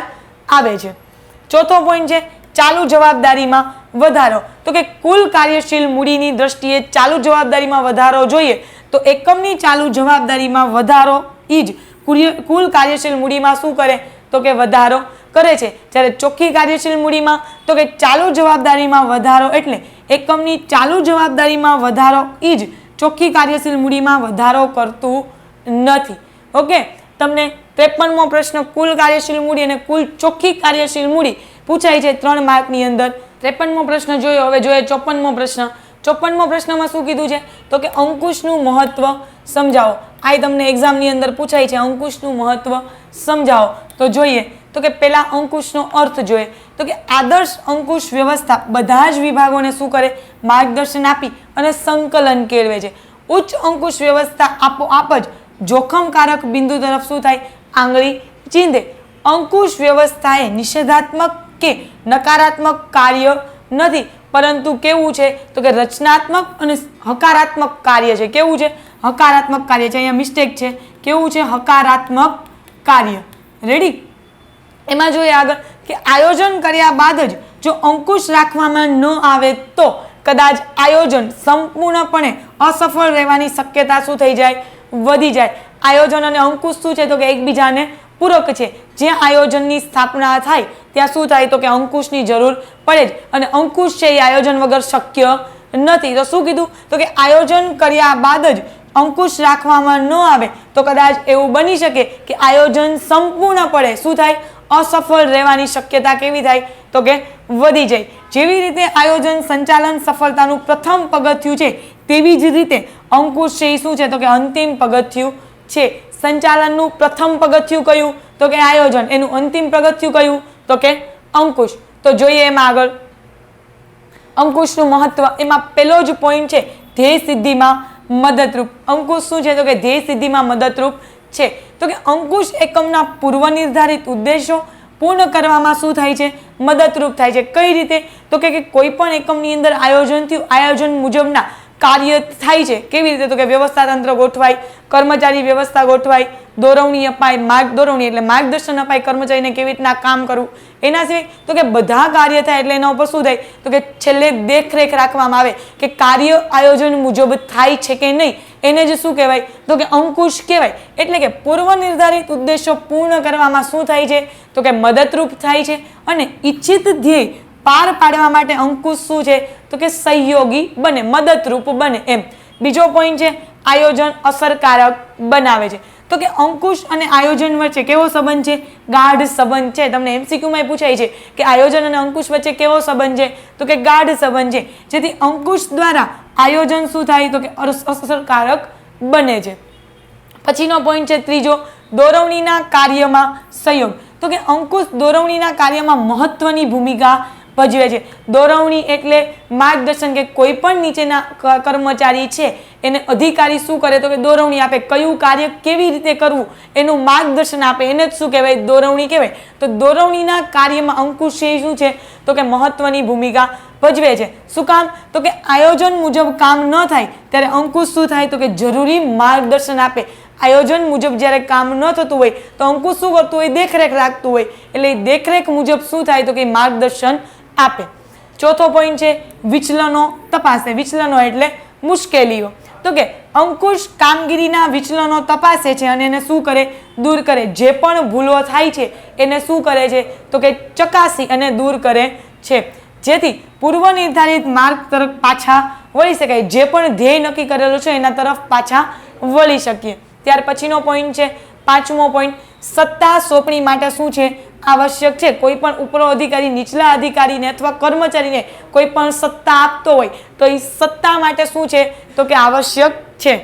આવે છે. ચોથો પોઈન્ટ છે ચાલુ જવાબદારીમાં વધારો. તો કે કુલ કાર્યશીલ મૂડીની દ્રષ્ટિએ ચાલુ જવાબદારીમાં વધારો જોઈએ તો એકમની ચાલુ જવાબદારીમાં વધારો એ જ કુલ કાર્યશીલ મૂડીમાં શું કરે તો કે વધારો કરે છે. જ્યારે ચોખ્ખી કાર્યશીલ મૂડીમાં તો કે ચાલુ જવાબદારીમાં વધારો એટલે એકમની ચાલુ જવાબદારીમાં વધારો એ જ ચોખ્ખી કાર્યશીલ મૂડીમાં વધારો કરતું નથી. ઓકે, તમને 53મો પ્રશ્ન કુલ કાર્યશીલ મૂડી અને કુલ ચોખ્ખી કાર્યશીલ મૂડી પૂછાય છે 3 માર્કની અંદર. 53મો પ્રશ્ન જોયો. હવે જોઈએ 54મો પ્રશ્ન. 54મો પ્રશ્નમાં શું કીધું છે તો કે અંકુશનું મહત્વ સમજાવો. આ તમને એક્ઝામની અંદર પૂછાય છે અંકુશનું મહત્વ સમજાવો. તો જોઈએ તો કે પહેલા અંકુશનો અર્થ જોઈએ તો કે આદર્શ અંકુશ વ્યવસ્થા બધા જ વિભાગોને શું કરે? માર્ગદર્શન આપી અને સંકલન કેળવે છે. ઉચ્ચ અંકુશ વ્યવસ્થા આપોઆપ જ જોખમકારક બિંદુ તરફ શું થાય? આંગળી ચીંધે. અંકુશ વ્યવસ્થા એ નિષેધાત્મક કે નકારાત્મક કાર્ય નથી, પરંતુ કેવું છે તો કે રચનાત્મક અને હકારાત્મક કાર્ય છે. કેવું છે? હકારાત્મક કાર્ય છે. અહીંયા મિસ્ટેક છે. કેવું છે? હકારાત્મક કાર્ય. રેડી? એમાં જોઈએ આગળ કે આયોજન કર્યા બાદ જ જો અંકુશ રાખવામાં ન આવે તો કદાચ આયોજન સંપૂર્ણપણે અસફળ રહેવાની શક્યતા શું થઈ જાય? વધી જાય. આયોજન અને અંકુશ શું છે તો કે એકબીજાને પૂરક છે. જ્યાં આયોજનની સ્થાપના થાય ત્યાં શું થાય તો કે અંકુશની જરૂર પડે જ, અને અંકુશ છે એ આયોજન વગર શક્ય નથી. તો શું કીધું તો કે આયોજન કર્યા બાદ જ અંકુશ રાખવામાં ન આવે તો કદાચ એવું બની શકે કે આયોજન સંપૂર્ણપણે શું થાય? અસફળ રહેવાની શક્યતા કેવી થાય તો કે વધી જાય. જેવી રીતે આયોજન સંચાલન સફળતાનું પ્રથમ પગથિયું છે તેવી જ રીતે અંકુશ છે એ શું છે તો કે અંતિમ પગથિયું છે. સંચાલનનું પ્રથમ પગથિયું કયું તો કે આયોજન, એનું અંતિમ પગથિયું કયું તો કે અંકુશ. તો જોઈએ એમાં આગળ અંકુશનું મહત્વ. એમાં પહેલો જ પોઈન્ટ છે ધ્યેય સિદ્ધિમાં મદદરૂપ. અંકુશ શું છે તો કે ધ્યેય સિદ્ધિમાં મદદરૂપ છે. તો કે અંકુશ એકમના પૂર્વ નિર્ધારિત ઉદ્દેશો પૂર્ણ કરવામાં શું થાય છે? મદદરૂપ થાય છે. કઈ રીતે તો કે કોઈ પણ એકમની અંદર આયોજન થયું, આયોજન મુજબના કાર્ય થાય છે. કેવી રીતે તો કે વ્યવસ્થા તંત્ર ગોઠવાય, કર્મચારી વ્યવસ્થા ગોઠવાય, દોરવણી અપાય, દોરવણી એટલે માર્ગદર્શન અપાય કર્મચારીને કેવી રીતના કામ કરવું. એના સિવાય તો કે બધા કાર્ય થાય એટલે એના ઉપર શું થાય તો કે છેલ્લે દેખરેખ રાખવામાં આવે કે કાર્ય આયોજન મુજબ થાય છે કે નહીં. એને જ શું કહેવાય તો કે અંકુશ કહેવાય. એટલે કે પૂર્વ નિર્ધારિત ઉદ્દેશો પૂર્ણ કરવામાં શું થાય છે તો કે મદદરૂપ થાય છે, અને ઈચ્છિત ધ્યેય પાર પાડવા માટે અંકુશ શું છે તો કે સહયોગી બને, મદદરૂપ બને એમ. બીજો પોઈન્ટ છે આયોજન અસરકારક બનાવે છે. તો કે અંકુશ અને આયોજન વચ્ચે કેવો સંબંધ છે? ગાઢ સંબંધ છે. તમને એમસીક્યુમાં પૂછાય છે કે આયોજન અને અંકુશ વચ્ચે કેવો સંબંધ છે તો કે ગાઢ સંબંધ છે. જેથી અંકુશ દ્વારા આયોજન શું થાય તો કે અસરકારક બને છે. પછીનો પોઈન્ટ છે ત્રીજો દોરવણીના કાર્યમાં સહયોગ. તો કે અંકુશ દોરવણીના કાર્યમાં મહત્વની ભૂમિકા ભજવે છે. દોરવણી એટલે માર્ગદર્શન, કે કોઈ પણ નીચેના કર્મચારી છે એને અધિકારી શું કરે તો કે દોરવણી આપે, કયું કાર્ય કેવી રીતે કરવું એનું માર્ગદર્શન આપે, એને જ શું કહેવાય? દોરવણી કહેવાય. તો દોરવણીના કાર્યમાં અંકુશ શું છે તો કે મહત્વની ભૂમિકા ભજવે છે. શું કામ? તો કે આયોજન મુજબ કામ ન થાય ત્યારે અંકુશ શું થાય તો કે જરૂરી માર્ગદર્શન આપે. આયોજન મુજબ જ્યારે કામ ન થતું હોય તો અંકુશ શું કરતું હોય? દેખરેખ રાખતું હોય. એટલે દેખરેખ મુજબ શું થાય તો કે માર્ગદર્શન આપે. ચોથો પોઈન્ટ છે વિચલનો તપાસે. વિચલનો એટલે મુશ્કેલીઓ. તો કે અંકુશ કામગીરીના વિચલનો તપાસે છે અને એને શું કરે? દૂર કરે. જે પણ ભૂલો થાય છે એને શું કરે છે તો કે ચકાસી અને દૂર કરે છે, જેથી પૂર્વ નિર્ધારિત માર્ગ તરફ પાછા વળી શકાય. જે પણ ધ્યેય નક્કી કરેલો છે એના તરફ પાછા વળી શકીએ. ત્યાર પછીનો પોઈન્ટ છે પાંચમો પોઈન્ટ, સત્તા સોંપણી માટે શું છે? આવશ્યક છે. કોઈ પણ ઉપરો અધિકારી નીચલા અધિકારીને અથવા કર્મચારીને કોઈ પણ સત્તા આપતો હોય તો એ સત્તા માટે શું છે તો કે આવશ્યક છે.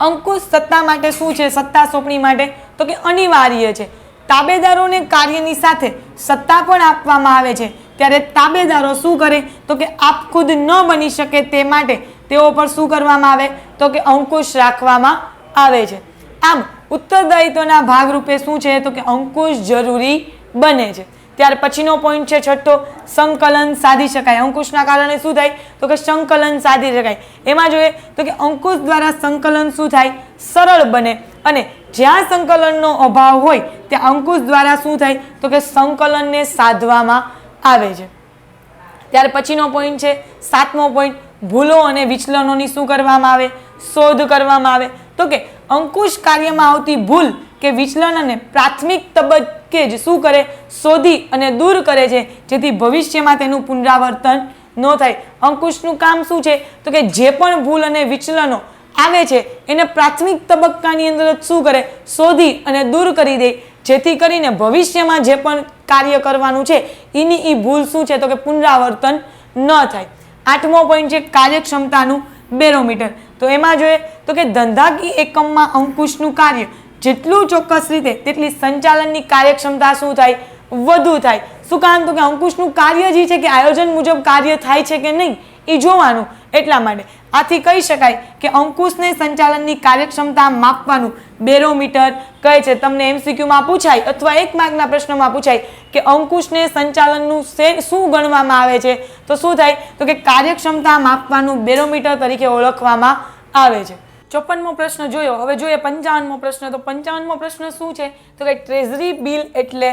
અંકુશ સત્તા માટે શું છે? સત્તા સોંપણી માટે તો કે અનિવાર્ય છે. તાબેદારોને કાર્યની સાથે સત્તા પણ આપવામાં આવે છે ત્યારે તાબેદારો શું કરે તો કે આપ ખુદ ન બની શકે તે માટે તેઓ પર શું કરવામાં આવે તો કે અંકુશ રાખવામાં આવે છે. આમ ઉત્તરદાયિત્વના ભાગરૂપે શું છે તો કે અંકુશ જરૂરી બને છે. ત્યાર પછીનો પોઈન્ટ છે છઠ્ઠો, સંકલન સાધી શકાય. અંકુશના કારણે શું થાય તો કે સંકલન સાધી શકાય. એમાં જોઈએ તો કે અંકુશ દ્વારા સંકલન શું થાય? સરળ બને. અને જ્યાં સંકલનનો અભાવ હોય ત્યાં અંકુશ દ્વારા શું થાય તો કે સંકલનને સાધવામાં આવે છે. ત્યાર પછીનો પોઈન્ટ છે સાતમો પોઈન્ટ, ભૂલો અને વિચલનોની શું કરવામાં આવે? શોધ કરવામાં આવે. તો કે અંકુશ કાર્યમાં આવતી ભૂલ કે વિચલન અને પ્રાથમિક તબક્કે જ શું કરે? શોધી અને દૂર કરે છે, જેથી ભવિષ્યમાં તેનું પુનરાવર્તન ન થાય. અંકુશનું કામ શું છે તો કે જે પણ ભૂલ અને વિચલનો આવે છે એને પ્રાથમિક તબક્કાની અંદર જ શું કરે? શોધી અને દૂર કરી દે, જેથી કરીને ભવિષ્યમાં જે પણ કાર્ય કરવાનું છે એની એ ભૂલ શું છે તો કે પુનરાવર્તન ન થાય. આઠમો પોઈન્ટ છે કાર્યક્ષમતાનું બેરોમીટર. તો એમાં જોઈએ તો કે ધંધાકીય એકમમાં અંકુશનું કાર્ય જેટલું ચોક્કસ રીતે તેટલી સંચાલનની કાર્યક્ષમતા શું થાય? વધુ થાય. શું કામ? તો કે અંકુશનું કાર્ય જે છે કે આયોજન મુજબ કાર્ય થાય છે કે નહીં એ જોવાનું. એટલા માટે આથી કહી શકાય કે અંકુશને સંચાલનની કાર્યક્ષમતા માપવાનું બેરોમીટર કહે છે. તમને એમસીક્યુમાં પૂછાય અથવા એક માર્કના પ્રશ્નમાં પૂછાય કે અંકુશને સંચાલનનું શું ગણવામાં આવે છે તો શું થાય તો કે કાર્યક્ષમતા માપવાનું બેરોમીટર તરીકે ઓળખવામાં આવે છે. 54મો પ્રશ્ન જોયો. હવે જોઈએ 55મો પ્રશ્ન. તો 55મો પ્રશ્ન શું છે તો કે ટ્રેઝરી બિલ એટલે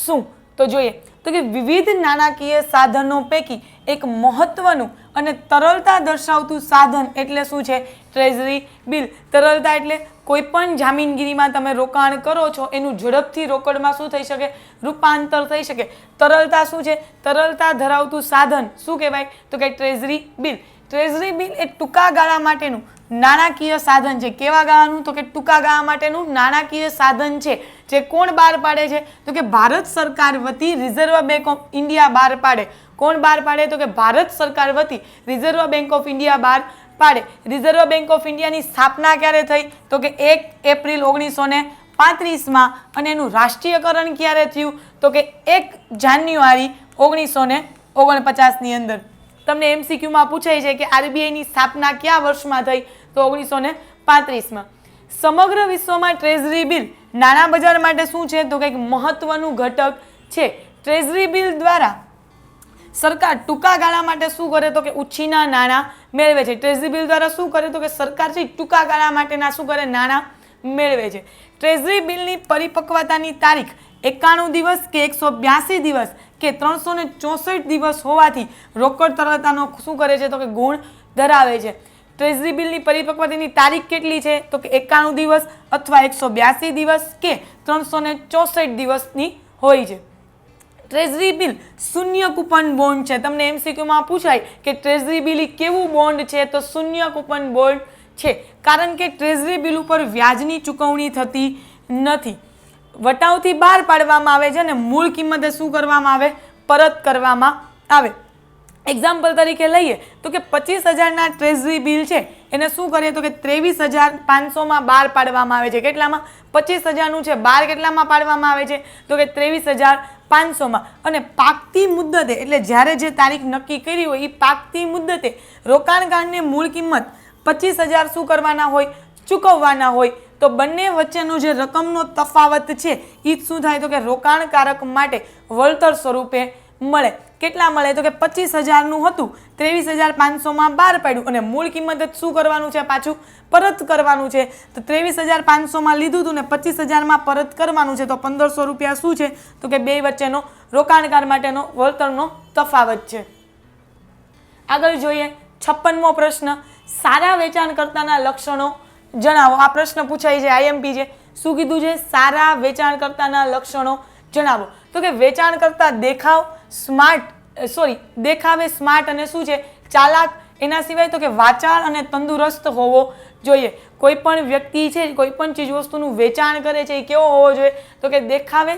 શું? તો જોઈએ તો કે વિવિધ નાણાકીય સાધનો પૈકી એક મહત્વનું અને તરલતા દર્શાવતું સાધન એટલે શું છે? Treasury bill. તરલતા એટલે કોઈ પણ જામીનગીરીમાં તમે રોકાણ કરો છો એનું ઝડપથી રોકડમાં શું થઈ શકે? રૂપાંતર થઈ શકે. તરલતા શું છે? તરલતા ધરાવતું સાધન શું કહેવાય તો કે ટ્રેઝરી બિલ. ટ્રેઝરી બિલ એ ટૂંકા ગાળા માટેનું નાણાકીય સાધન છે. કેવા ગાળાનું? તો કે ટૂંકા ગાળા માટેનું નાણાકીય સાધન છે. જે કોણ બહાર પાડે છે તો કે ભારત સરકાર વતી રિઝર્વ બેંક ઓફ ઇન્ડિયા બહાર પાડે. કોણ બહાર પાડે તો કે ભારત સરકાર વતી રિઝર્વ બેંક ઓફ ઇન્ડિયા બહાર પાડે. રિઝર્વ બેંક ઓફ ઇન્ડિયાની સ્થાપના ક્યારે થઈ તો કે 1 એપ્રિલ 1935માં અને એનું રાષ્ટ્રીયકરણ ક્યારે થયું તો કે 1 જાન્યુઆરી 1949ની અંદર. તમને એમસીક્યુમાં પૂછાય છે કે આરબીઆઈની સ્થાપના કયા વર્ષમાં થઈ તો 1935માં. સમગ્ર વિશ્વમાં ટ્રેઝરી બિલ નાણાં બજાર માટે શું છે તો કંઈક મહત્વનું ઘટક છે. ટ્રેઝરી બિલ દ્વારા સરકાર ટૂંકા ગાળા માટે શું કરે તો કે ઉછીના નાણાં મેળવે છે. ટ્રેઝરી બિલ દ્વારા શું કરે તો કે સરકાર છે ટૂંકા ગાળા માટેના શું કરે? નાણાં મેળવે છે. ટ્રેઝરી બિલની પરિપક્વતાની તારીખ 91 દિવસ કે 182 દિવસ કે 364 દિવસ હોવાથી રોકડ તરલતાનો શું કરે છે તો કે ગુણ ધરાવે છે. ટ્રેઝરી બિલની પરિપક્વતાની તારીખ કેટલી છે તો કે 91 દિવસ અથવા 182 દિવસ કે 364 દિવસની હોય છે. ટ્રેઝરી બિલ શૂન્ય કૂપન બોન્ડ છે. તમને એમસીક્યુમાં પૂછાય કે ટ્રેઝરી બિલ કેવું બોન્ડ છે તો શૂન્ય કૂપન બોન્ડ છે. કારણ કે ટ્રેઝરી બિલ ઉપર વ્યાજની ચૂકવણી થતી નથી. વટાવથી બહાર પાડવામાં આવે છે અને મૂળ કિંમતે શું કરવામાં આવે? પરત કરવામાં આવે. એક્ઝામ્પલ તરીકે લઈએ તો કે 25,000ના ટ્રેઝરી બિલ છે એને શું કરીએ તો કે 23,500માં બહાર પાડવામાં આવે છે. કેટલામાં? 25,000નું છે, બહાર કેટલામાં પાડવામાં આવે છે તો કે 23,500માં. અને પાકતી મુદ્દતે એટલે જ્યારે જે તારીખ નક્કી કરી હોય એ પાકતી મુદ્દતે રોકાણકારને મૂળ કિંમત 25,000 શું કરવાના હોય? ચૂકવવાના હોય. તો બંને વચ્ચેનો જે રકમનો તફાવત છે એ શું થાય તો કે રોકાણકારક માટે વળતર સ્વરૂપે મળે. કેટલા મળે તો કે 25,000નું હતું, 23,500માં બહાર પાડ્યું અને મૂળ કિંમત શું કરવાનું છે? પાછું પરત કરવાનું છે. તો 23,500માં લીધું હતું ને 25,000માં પરત કરવાનું છે. તો 1,500 રૂપિયા શું છે તો કે બે વચ્ચેનો રોકાણકાર માટેનો વળતરનો તફાવત છે. આગળ જોઈએ 56મો પ્રશ્ન, સારા વેચાણકર્તાના લક્ષણો જણાવો. આ પ્રશ્ન પૂછાય છે, આઈએમપી છે. શું કીધું છે? સારા વેચાણકર્તાના લક્ષણો જણાવો. તો કે વેચાણકર્તા દેખાવે સ્માર્ટ અને શું છે? ચાલાક. એના સિવાય તો કે વાચાળ અને તંદુરસ્ત હોવો જોઈએ. કોઈ પણ વ્યક્તિ છે, કોઈ પણ ચીજ વસ્તુનું વેચાણ કરે છે એ કેવો હોવો જોઈએ તો કે દેખાવે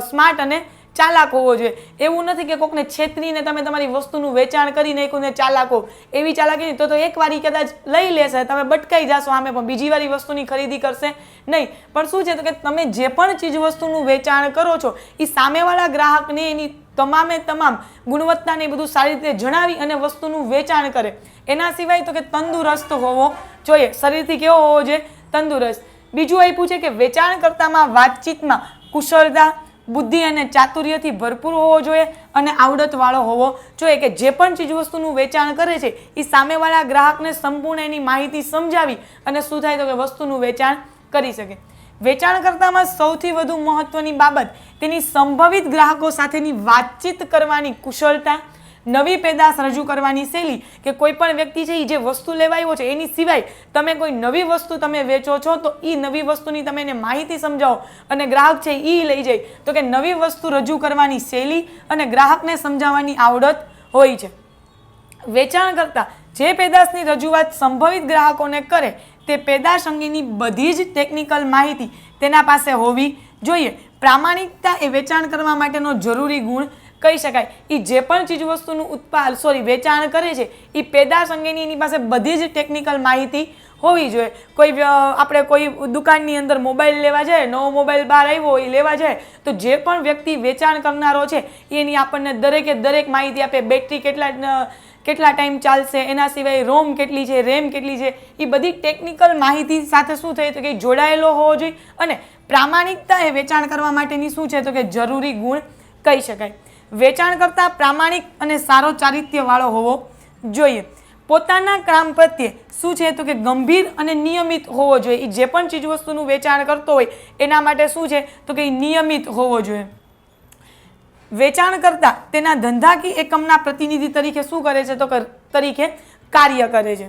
સ્માર્ટ અને ચાલાક હોવો જોઈએ. એવું નથી કે કોકને છેતરીને તમે તમારી વસ્તુનું વેચાણ કરી નાખ્યું ને ચાલાક હો, એવી ચાલાકી નહીં. તો એક વારી કદાચ લઈ લેશે, તમે બટકાઈ જશો આમે, પણ બીજી વારી વસ્તુની ખરીદી કરશે નહીં. પણ શું છે તો કે તમે જે પણ ચીજ વસ્તુનું વેચાણ કરો છો એ સામેવાળા ગ્રાહકને એની તમામે તમામ ગુણવત્તાને બધું સારી રીતે જણાવી અને વસ્તુનું વેચાણ કરે. એના સિવાય તો કે તંદુરસ્ત હોવો જોઈએ. શરીરથી કેવો હોવો જોઈએ? તંદુરસ્ત. બીજું એ પૂછે કે વેચાણકર્તામાં વાતચીતમાં કુશળતા, બુદ્ધિ અને ચાતુર્યથી ભરપૂર હોવો જોઈએ અને આવડતવાળો હોવો જોઈએ. કે જે પણ ચીજ વસ્તુનું વેચાણ કરે છે એ સામેવાળા ગ્રાહકને સંપૂર્ણ એની માહિતી સમજાવી અને શું થાય તો કે વસ્તુનું વેચાણ કરી શકે. વેચાણકર્તામાં સૌથી વધુ મહત્વની બાબત તેની સંભવિત ગ્રાહકો સાથેની વાતચીત કરવાની કુશળતા, નવી પેદાશ રજૂ કરવાની શૈલી. કે કોઈ પણ વ્યક્તિ છે એ જે વસ્તુ લેવા આવ્યો છે એની સિવાય તમે કોઈ નવી વસ્તુ તમે વેચો છો તો એ નવી વસ્તુની તમે એને માહિતી સમજાવો અને ગ્રાહક છે એ લઈ જાય તો કે નવી વસ્તુ રજૂ કરવાની શૈલી અને ગ્રાહકને સમજાવવાની આવડત હોય છે. વેચાણકર્તા જે પેદાશની રજૂઆત સંભવિત ગ્રાહકોને કરે તે પેદાશ અંગેની બધી જ ટેકનિકલ માહિતી તેના પાસે હોવી જોઈએ. પ્રામાણિકતા એ વેચાણ કરવા માટેનો જરૂરી ગુણ કહી શકાય. એ જે પણ ચીજ વસ્તુનું વેચાણ કરે છે એ પેદાશ અંગેની એની પાસે બધી જ ટેકનિકલ માહિતી હોવી જોઈએ. આપણે કોઈ દુકાનની અંદર મોબાઈલ લેવા જાય, નવો મોબાઈલ બહાર આવ્યો એ લેવા જાય તો જે પણ વ્યક્તિ વેચાણ કરનારો છે એની આપણને દરેકે દરેક માહિતી આપે. બેટરી કેટલા ટાઈમ ચાલશે, એના સિવાય રોમ કેટલી છે, રેમ કેટલી છે, એ બધી ટેકનિકલ માહિતી સાથે શું થાય તો કે જોડાયેલો હોવો જોઈએ. અને પ્રામાણિકતા એ વેચાણ કરવા માટેની શું છે તો કે જરૂરી ગુણ કહી શકાય. વેચાણ કરતા પ્રામાણિક અને સારો ચારિત્ર્યવાળો હોવો જોઈએ. પોતાના કામ પ્રત્યે શું છે તો કે ગંભીર અને નિયમિત હોવો જોઈએ. એ જે પણ ચીજ વસ્તુનું વેચાણ કરતો હોય એના માટે શું છે તો કે નિયમિત હોવો જોઈએ. વેચાણ કરતા તેના ધંધાકીય એકમના પ્રતિનિધિ તરીકે શું કરે છે તો તરીકે કાર્ય કરે છે.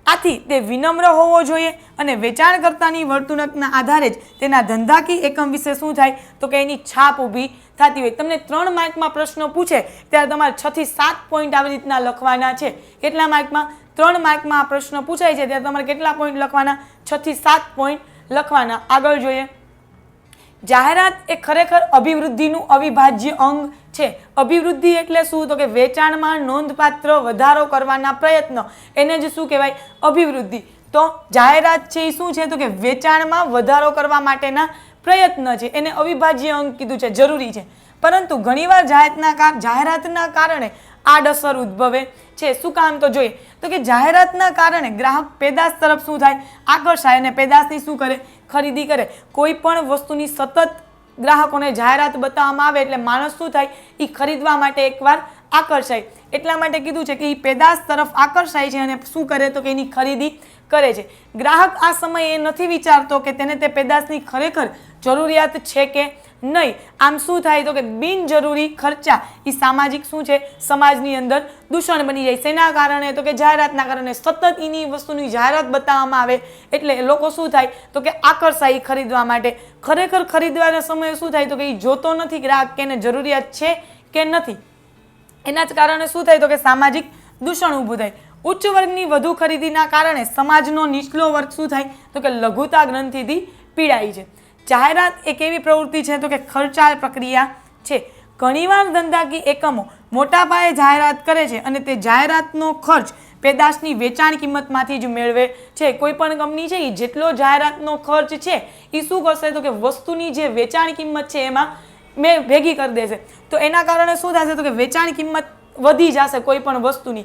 આથી તે વિનમ્ર હોવો જોઈએ અને વેચાણકર્તાની વર્તણૂકના આધારે જ તેના ધંધાકીય એકમ વિશે શું થાય તો કે એની છાપ ઊભી થતી હોય. તમને 3 માર્કમાં પ્રશ્નો પૂછે ત્યારે તમારે 6 થી 7 પોઈન્ટ આવી રીતના લખવાના છે. કેટલા માર્કમાં? 3 માર્કમાં આ પ્રશ્ન પૂછાય છે ત્યારે તમારે કેટલા પોઈન્ટ લખવાના? 6 થી 7 પોઈન્ટ લખવાના. આગળ જોઈએ. જાહેરાત એ ખરેખર અભિવૃદ્ધિનું અવિભાજ્ય અંગ છે. અભિવૃદ્ધિ એટલે શું તો કે વેચાણમાં નોંધપાત્ર વધારો કરવાના પ્રયત્ન, એને જ શું કહેવાય? અભિવૃદ્ધિ. તો જાહેરાત છે એ શું છે તો કે વેચાણમાં વધારો કરવા માટેના પ્રયત્ન છે, એને અવિભાજ્ય અંગ કીધું છે, જરૂરી છે. પરંતુ ઘણીવાર જાહેરાતના કારણે આડઅસર ઉદ્ભવે છે. શું કામ તો જોઈએ તો કે જાહેરાતના કારણે ગ્રાહક પેદાશ તરફ શું થાય? આકર્ષાય અને પેદાશની શું કરે? ખરીદી કરે. કોઈ પણ વસ્તુની સતત ગ્રાહકોને જાહેરાત બતાવવામાં આવે એટલે માણસ શું થાય? એ ખરીદવા માટે એકવાર આકર્ષાય. એટલા માટે કીધું છે કે એ પેદાશ તરફ આકર્ષાય છે અને શું કરે તો કે એની ખરીદી કરે છે. ગ્રાહક આ સમયે નથી વિચારતો કે તેને તે પેદાશની ખરેખર જરૂરિયાત છે કે નહીં. આમ શું થાય તો કે બિનજરૂરી ખર્ચા એ સામાજિક શું છે? સમાજની અંદર દૂષણ બની જાય. શેના કારણે તો કે જાહેરાતના કારણે. સતત એની વસ્તુની જાહેરાત બતાવવામાં આવે એટલે લોકો શું થાય તો કે આકર્ષાય ખરીદવા માટે. ખરેખર ખરીદવાના સમયે શું થાય તો કે એ જોતો નથી ગ્રાહક કે એને જરૂરિયાત છે કે નથી. એના જ કારણે શું થાય તો કે સામાજિક દૂષણ ઊભું થાય. ઉચ્ચ વર્ગની વધુ ખરીદીના કારણે સમાજનો નીચલો વર્ગ શું થાય તો કે લઘુતા ગ્રંથિથી પીડાય છે. જાહેરાત એક એવી પ્રવૃત્તિ છે તો કે ખર્ચાળ પ્રક્રિયા છે. ઘણીવાર ધંધાકીય એકમો મોટા પાયે જાહેરાત કરે છે અને તે જાહેરાતનો ખર્ચ પેદાશની વેચાણ કિંમતમાંથી જ મેળવે છે. કોઈ પણ કંપની છે એ જેટલો જાહેરાતનો ખર્ચ છે એ શું કરશે તો કે વસ્તુની જે વેચાણ કિંમત છે એમાં ભેગી કરી દેશે. તો એના કારણે શું થશે તો કે વેચાણ કિંમત વધી જશે કોઈ પણ વસ્તુની.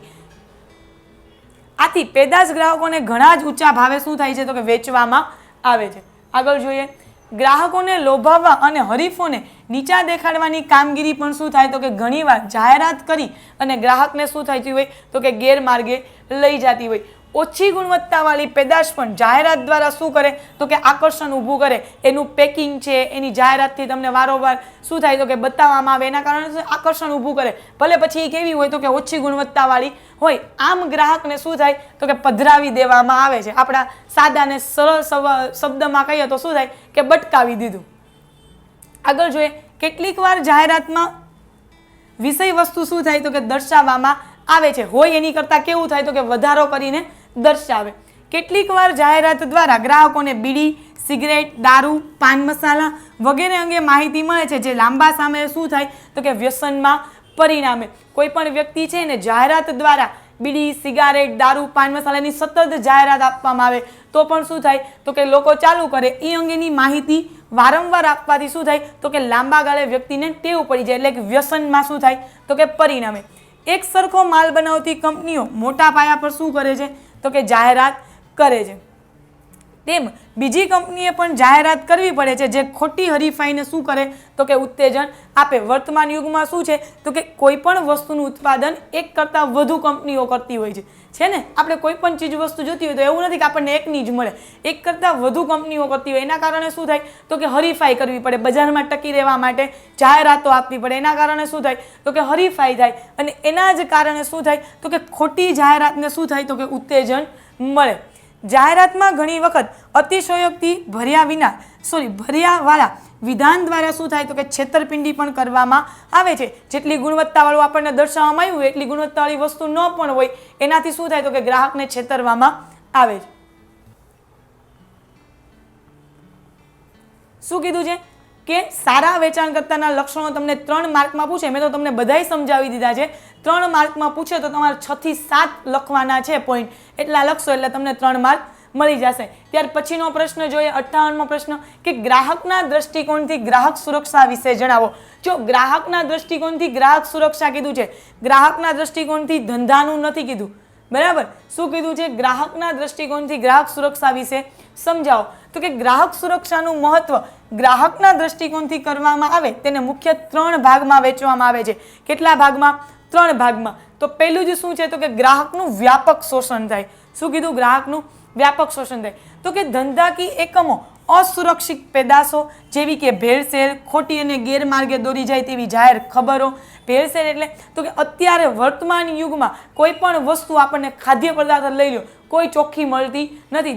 આથી પેદાશ ગ્રાહકોને ઘણા જ ઊંચા ભાવે શું થાય છે તો કે વેચવામાં આવે છે. આગળ જોઈએ, ગ્રાહકોને લોભાવવા અને હરીફોને નીચા દેખાડવાની કામગીરી પણ શું થાય તો કે ઘણીવાર જાહેરાત કરી અને ગ્રાહકને શું થતી હોય તો કે ગેરમાર્ગે લઈ જતી હોય. ઓછી ગુણવત્તાવાળી પેદાશ પણ જાહેરાત દ્વારા શું કરે તો કે આકર્ષણ ઊભું કરે. એનું પેકિંગ છે એની જાહેરાતથી તમને વારંવાર શું થાય તો કે બતાવવામાં આવે, એના કારણે આકર્ષણ ઊભું કરે. ભલે પછી એ કેવી હોય તો કે ઓછી ગુણવત્તાવાળી હોય, આમ ગ્રાહકને શું થાય તો કે પધરાવી દેવામાં આવે છે. આપણા સાદા ને સરળ શબ્દમાં કહીએ તો શું થાય કે બટકાવી દીધું. આગળ જોઈએ, કેટલીક વાર જાહેરાતમાં વિષય વસ્તુ શું થાય તો કે દર્શાવવામાં આવે છે, હોય એની કરતાં કેવું થાય તો કે વધારો કરીને દર્શાવે. કેટલીક વાર જાહેરાત દ્વારા ગ્રાહકોને બીડી, સિગરેટ, દારૂ, પાન મસાલા વગેરે અંગે માહિતી મળે છે, જે લાંબા સમયે શું થાય તો કે વ્યસનમાં પરિણામે. કોઈ પણ વ્યક્તિ છે ને જાહેરાત દ્વારા બીડી, સિગારેટ, દારૂ, પાન મસાલાની સતત જાહેરાત આપવામાં આવે તો પણ શું થાય તો કે લોકો ચાલુ કરે. એ અંગેની માહિતી વારંવાર આપવાથી શું થાય તો કે લાંબા ગાળે વ્યક્તિને ટેવ પડી જાય, એટલે કે વ્યસનમાં શું થાય તો કે પરિણામે. એક સરખો માલ બનાવતી કંપનીઓ મોટા પાયા પર શું કરે છે તો કે જાહેરાત કરે છે. તેમ બીજી કંપનીએ પણ જાહેરાત કરવી પડે છે, જે ખોટી હરીફાઈને શું કરે તો કે ઉત્તેજન આપે. વર્તમાન યુગમાં શું છે તો કે કોઈ પણ વસ્તુનું ઉત્પાદન એક કરતાં વધુ કંપનીઓ કરતી હોય છે ને. આપણે કોઈ પણ ચીજ વસ્તુ જોતી હોય તો એવું નથી કે આપણને એકની જ મળે, એક કરતાં વધુ કંપનીઓ કરતી હોય. એના કારણે શું થાય તો કે હરીફાઈ કરવી પડે, બજારમાં ટકી રહેવા માટે જાહેરાતો આપવી પડે. એના કારણે શું થાય તો કે હરીફાઈ થાય, અને એના જ કારણે શું થાય તો કે ખોટી જાહેરાતને શું થાય તો કે ઉત્તેજન મળે. જાહેરાતમાં ઘણી વખત અતિશયોક્તિ ભર્યાવાળા વિધાન દ્વારા શું થાય તો કે છેતરપિંડી પણ કરવામાં આવે છે. જેટલી ગુણવત્તાવાળું આપણને દર્શાવવામાં આવ્યું હોય એટલી ગુણવત્તાવાળી વસ્તુ ન પણ હોય, એનાથી શું થાય તો કે ગ્રાહકને છેતરવામાં આવે છે. શું કીધું છે કે સારા વેચાણકર્તાના લક્ષણો તમને 3 માર્કમાં પૂછે. મેં તો તમને બધાય સમજાવી દીધા છે. 3 માર્કમાં પૂછે તો તમારે 6 થી 7 લખવાના છે પોઈન્ટ, એટલા લખશો એટલે તમને 3 માર્ક મળી જશે. ત્યાર પછીનો પ્રશ્ન જોઈએ, 58મો પ્રશ્ન કે ગ્રાહકના દ્રષ્ટિકોણથી ગ્રાહક સુરક્ષા વિશે જણાવો. જો ગ્રાહકના દ્રષ્ટિકોણથી ગ્રાહક સુરક્ષા કીધું છે, ગ્રાહકના દ્રષ્ટિકોણથી ધંધાનું નથી કીધું, બરાબર. શું કીધું છે ગ્રાહકના દ્રષ્ટિકોણથી ગ્રાહક સુરક્ષા વિશે સમજાવો. તો કે ગ્રાહક સુરક્ષાનું મહત્વ ગ્રાહકના દ્રષ્ટિકોણથી કરવામાં આવે તેને મુખ્ય 3 ભાગમાં વહેંચવામાં આવે છે. કેટલા ભાગમાં? 3 ભાગમાં. તો પહેલું જ શું છે તો કે ગ્રાહકનું વ્યાપક શોષણ થાય. શું કીધું? ગ્રાહકનું વ્યાપક શોષણ થાય. તો કે ધંધાકીય એકમો અસુરક્ષિત પેદાશો જેવી કે ભેળસેળ, ખોટી અને ગેરમાર્ગે દોરી જાય તેવી જાહેર ખબરો. ભેળસેળ એટલે તો કે અત્યારે વર્તમાન યુગમાં કોઈ પણ વસ્તુ આપણને ખાદ્ય પદાર્થ લઈ લો, કોઈ ચોખ્ખી મળતી નથી.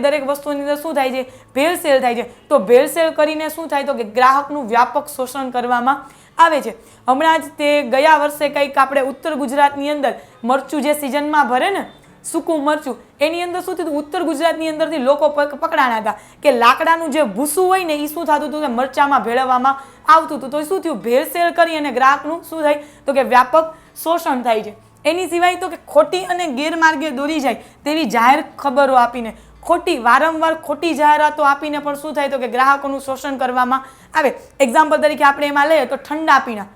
દરેક વસ્તુની અંદર શું થાય છે? ભેળસેળ થાય છે. તો ભેળસેળ કરીને શું થાય તો કે ગ્રાહકનું વ્યાપક શોષણ કરવામાં આવે છે. હમણાં જ તે ગયા વર્ષે કંઈક આપણે ઉત્તર ગુજરાતની અંદર મરચું જે સિઝનમાં ભરે ને, સૂકું મરચું, એની અંદર શું થયું? ઉત્તર ગુજરાતની અંદરથી લોકો પકડાણા હતા કે લાકડાનું જે ભૂસું હોય ને એ શું થતું હતું કે મરચામાં ભેળવવામાં આવતું હતું. તો શું થયું? ભેળસેળ કરી અને ગ્રાહકનું શું થાય તો કે વ્યાપક શોષણ થાય છે. એની સિવાય તો કે ખોટી અને ગેરમાર્ગે દોરી જાય તેવી જાહેર ખબરો આપીને, વારંવાર ખોટી જાહેરાતો આપીને પણ શું થાય તો કે ગ્રાહકોનું શોષણ કરવામાં આવે. એક્ઝામ્પલ તરીકે આપણે એમાં લઈએ તો ઠંડા પીણા,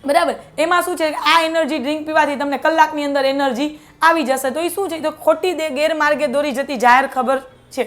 બરાબર. એમાં શું છે આ એનર્જી ડ્રિંક પીવાથી તમને કલાકની અંદર એનર્જી આવી જશે. તો એ શું છે તો ખોટી ગેરમાર્ગે દોરી જતી જાહેર ખબર છે.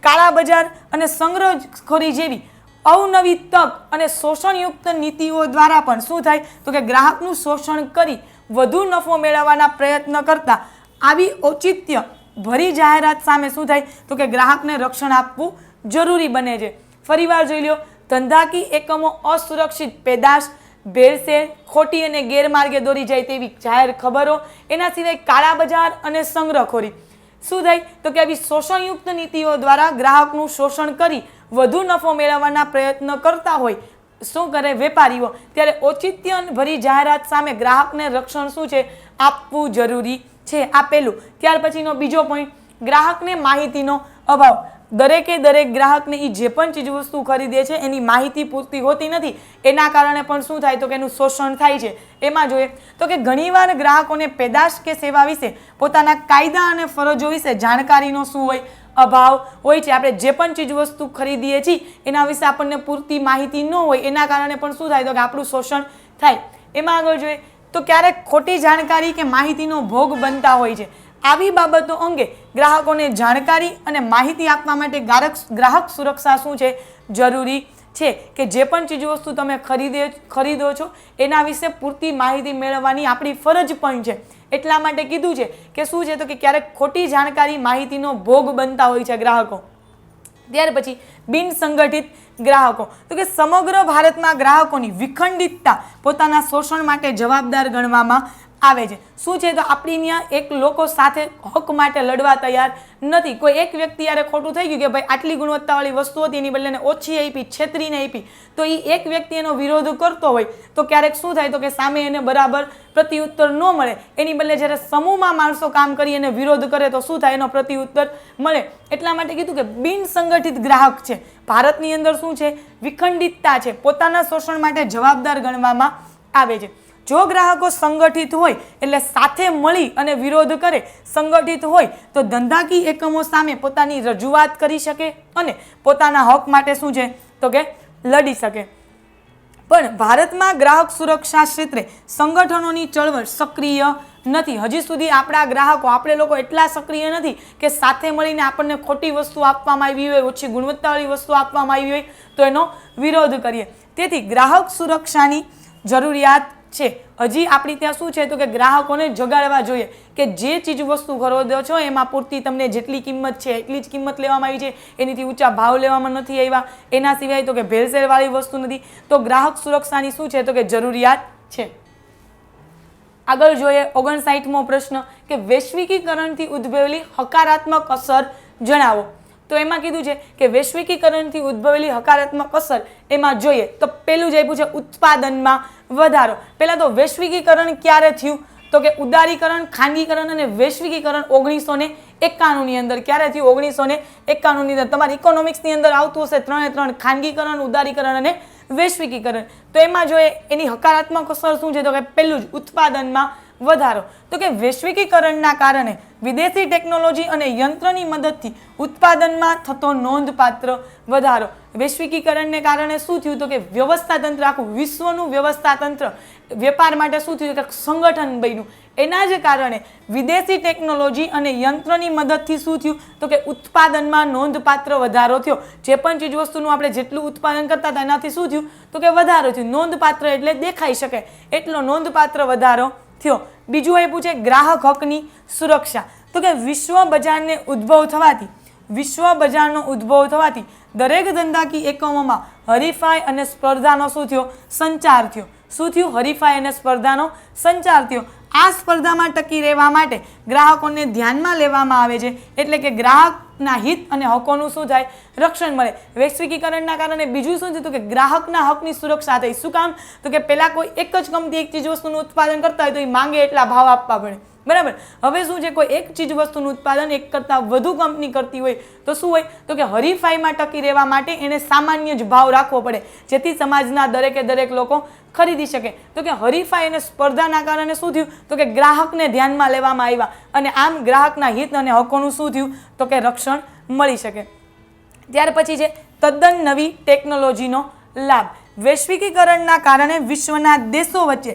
કાળા બજાર અને સંગ્રહખોરી જેવી અવનવી તક અને શોષણયુક્ત નીતિઓ દ્વારા પણ શું થાય તો કે ગ્રાહકનું શોષણ કરી વધુ નફો મેળવવાના પ્રયત્ન કરતા આવી ઔચિત્ય ભરી જાહેરાત સામે શું થાય તો કે ગ્રાહકને રક્ષણ આપવું જરૂરી બને છે. ફરીવાર જોઈ લો, ધંધાકીય એકમો અસુરક્ષિત પેદાશ, ભેળસેળ, ખોટી અને ગેરમાર્ગે દોરી જાય તેવી જાહેર ખબરો, એના સિવાય કાળા બજાર અને સંગ્રહખોરી. શું થાય તો કે આવી શોષણયુક્ત નીતિઓ દ્વારા ગ્રાહકનું શોષણ કરી વધુ નફો મેળવવાના પ્રયત્ન કરતા હોય શું કરે વેપારીઓ, ત્યારે ઔચિત્ય ભરી જાહેરાત સામે ગ્રાહકને રક્ષણ શું છે આપવું જરૂરી છે. આ પહેલું. ત્યાર પછીનો બીજો પોઈન્ટ, ગ્રાહકને માહિતીનો અભાવ. દરેકે દરેક ગ્રાહકને એ જે પણ ચીજ વસ્તુ ખરીદે છે એની માહિતી પૂરતી હોતી નથી, એના કારણે પણ શું થાય તો કે એનું શોષણ થાય છે. એમાં જોઈએ તો કે ઘણીવાર ગ્રાહકોને પેદાશ કે સેવા વિશે પોતાના કાયદા અને ફરજો વિશે જાણકારીનો શું હોય અભાવ હોય છે. આપણે જે પણ ચીજ વસ્તુ ખરીદીએ છીએ એના વિશે આપણને પૂરતી માહિતી ન હોય, એના કારણે પણ શું થાય તો કે આપણું શોષણ થાય. એમાં આગળ જોઈએ તો ક્યારેક ખોટી જાણકારી કે માહિતીનો ભોગ બનતા હોય છે. આવી બાબતો અંગે ગ્રાહકોને જાણકારી અને માહિતી આપવા માટે ગ્રાહક સુરક્ષા શું છે જરૂરી છે કે જે પણ ચીજ વસ્તુ તમે ખરીદો છો એના વિશે પૂરતી માહિતી મેળવવાની આપણી ફરજ પણ છે. એટલા માટે કીધું છે કે શું છે તો કે ક્યારેક ખોટી જાણકારી માહિતીનો ભોગ બનતા હોય છે ગ્રાહકો. ત્યાર પછી બિન સંગઠિત ગ્રાહકો તો કે સમગ્ર ભારતમાં ગ્રાહકોની વિખંડિતતા પોતાના શોષણ માટે જવાબદાર ગણવામાં આવે છે. શું છે તો આપણી ત્યાં એક લોકો સાથે હક માટે લડવા તૈયાર નથી. કોઈ એક વ્યક્તિ યારે ખોટું થઈ ગયું કે ભાઈ આટલી ગુણવત્તાવાળી વસ્તુ હતી એની બદલે ઓછી આપી, છેતરીને આપી, તો એ એક વ્યક્તિ એનો વિરોધ કરતો હોય તો ક્યારેક શું થાય તો કે સામે એને બરાબર પ્રત્યુત્તર ન મળે. એની બદલે જ્યારે સમૂહમાં માણસો કામ કરી અને વિરોધ કરે તો શું થાય એનો પ્રત્યુત્તર મળે. એટલા માટે કીધું કે બિન સંગઠિત ગ્રાહક છે ભારતની અંદર શું છે વિખંડિતતા છે, પોતાના શોષણ માટે જવાબદાર ગણવામાં આવે છે. જો ગ્રાહકો સંગઠિત હોય એટલે સાથે મળી અને વિરોધ કરે, સંગઠિત હોય તો ધંધાકીય એકમો સામે પોતાની રજૂઆત કરી શકે અને પોતાના હક માટે શું છે તો કે લડી શકે. પણ ભારતમાં ગ્રાહક સુરક્ષા ક્ષેત્રે સંગઠનોની ચળવળ સક્રિય નથી. હજી સુધી આપણા ગ્રાહકો, આપણે લોકો એટલા સક્રિય નથી કે સાથે મળીને આપણને ખોટી વસ્તુ આપવામાં આવી હોય, ઓછી ગુણવત્તાવાળી વસ્તુ આપવામાં આવી હોય તો એનો વિરોધ કરીએ. તેથી ગ્રાહક સુરક્ષાની જરૂરિયાત છે. હજી આપણી ત્યાં શું છે તો કે ગ્રાહકોને જગાડવા જોઈએ કે જે ચીજ વસ્તુ ખરીદો છો એમાં પૂરતી તમને જેટલી કિંમત છે એટલી જ કિંમત લેવામાં આવી છે, એનીથી ઊંચા ભાવ લેવામાં નથી આવ્યા, એના સિવાય તો કે ભેળસેળવાળી વસ્તુ નથી. તો ગ્રાહક સુરક્ષાની શું છે તો કે જરૂરિયાત છે. આગળ જોઈએ 59મો પ્રશ્ન કે વૈશ્વિકીકરણથી ઉદ્ભવેલી હકારાત્મક અસર જણાવો. તો એમાં કીધું છે કે વૈશ્વિકીકરણથી ઉદ્ભવેલી હકારાત્મક અસર એમાં જોઈએ તો પેલું જ આપ્યું છે ઉત્પાદનમાં વધારો. પહેલાં તો વૈશ્વિકીકરણ ક્યારે થયું તો કે ઉદારીકરણ, ખાનગીકરણ અને વૈશ્વિકીકરણ 1991ની અંદર. ક્યારે થયું 1991ની અંદર. તમારી ઇકોનોમિક્સની અંદર આવતું હશે 3 ખાનગીકરણ, ઉદારીકરણ અને વૈશ્વિકીકરણ. તો એમાં જોઈએ એની હકારાત્મક અસર શું છે તો કે પહેલું જ ઉત્પાદનમાં વધારો. તો કે વૈશ્વિકીકરણના કારણે વિદેશી ટેકનોલોજી અને યંત્રની મદદથી ઉત્પાદનમાં થતો નોંધપાત્ર વધારો. વૈશ્વિકીકરણને કારણે શું થયું તો કે વ્યવસ્થા તંત્ર, આખું વિશ્વનું વ્યવસ્થા તંત્ર વેપાર માટે શું થયું કે સંગઠન બન્યું. એના જ કારણે વિદેશી ટેકનોલોજી અને યંત્રની મદદથી શું થયું તો કે ઉત્પાદનમાં નોંધપાત્ર વધારો થયો. જે પણ ચીજ વસ્તુનું આપણે જેટલું ઉત્પાદન કરતા હતા એનાથી શું થયું તો કે વધારો થયો. નોંધપાત્ર એટલે દેખાઈ શકે એટલો નોંધપાત્ર વધારો થયો. બીજું આપ્યું છે ગ્રાહક હકની સુરક્ષા. તો કે વિશ્વ બજારનો ઉદ્ભવ થવાથી દરેક ધંધાકીય એકમોમાં હરીફાઈ અને સ્પર્ધાનો શું થયો સંચાર થયો. શું થયું? હરીફાઈ અને સ્પર્ધાનો સંચાર થયો. આ સ્પર્ધામાં ટકી રહેવા માટે ગ્રાહકોને ધ્યાનમાં લેવામાં આવે છે. એટલે કે ગ્રાહકના હિત અને હકોનું શું થાય રક્ષણ મળે. વૈશ્વિકીકરણના કારણે બીજું શું થયું કે ગ્રાહકના હકની સુરક્ષા થઈ. શું કામ તો કે પહેલા કોઈ એક જ કંપની એક ચીજ વસ્તુનું ઉત્પાદન કરતા હોય તો એ માંગે એટલા ભાવ આપવા પડે, બરાબર. હવે શું છે કોઈ એક ચીજ વસ્તુનું ઉત્પાદન એક કરતાં વધુ કંપની કરતી હોય તો શું હોય તો કે હરીફાઈમાં ટકી રહેવા માટે એને સામાન્ય જ ભાવ રાખવો પડે જેથી સમાજના દરેકે દરેક લોકો ખરીદી શકે. તો કે હરીફાઈ અને સ્પર્ધાના કારણે શું થયું તો કે ગ્રાહકને ધ્યાનમાં લેવામાં આવ્યા અને આમ ગ્રાહકના હિત અને હકોનું શું થયું તો કે રક્ષણ મળી શકે. ત્યાર પછી છે તદ્દન નવી ટેકનોલોજીનો લાભ. વૈશ્વિકીકરણના કારણે વિશ્વના દેશો વચ્ચે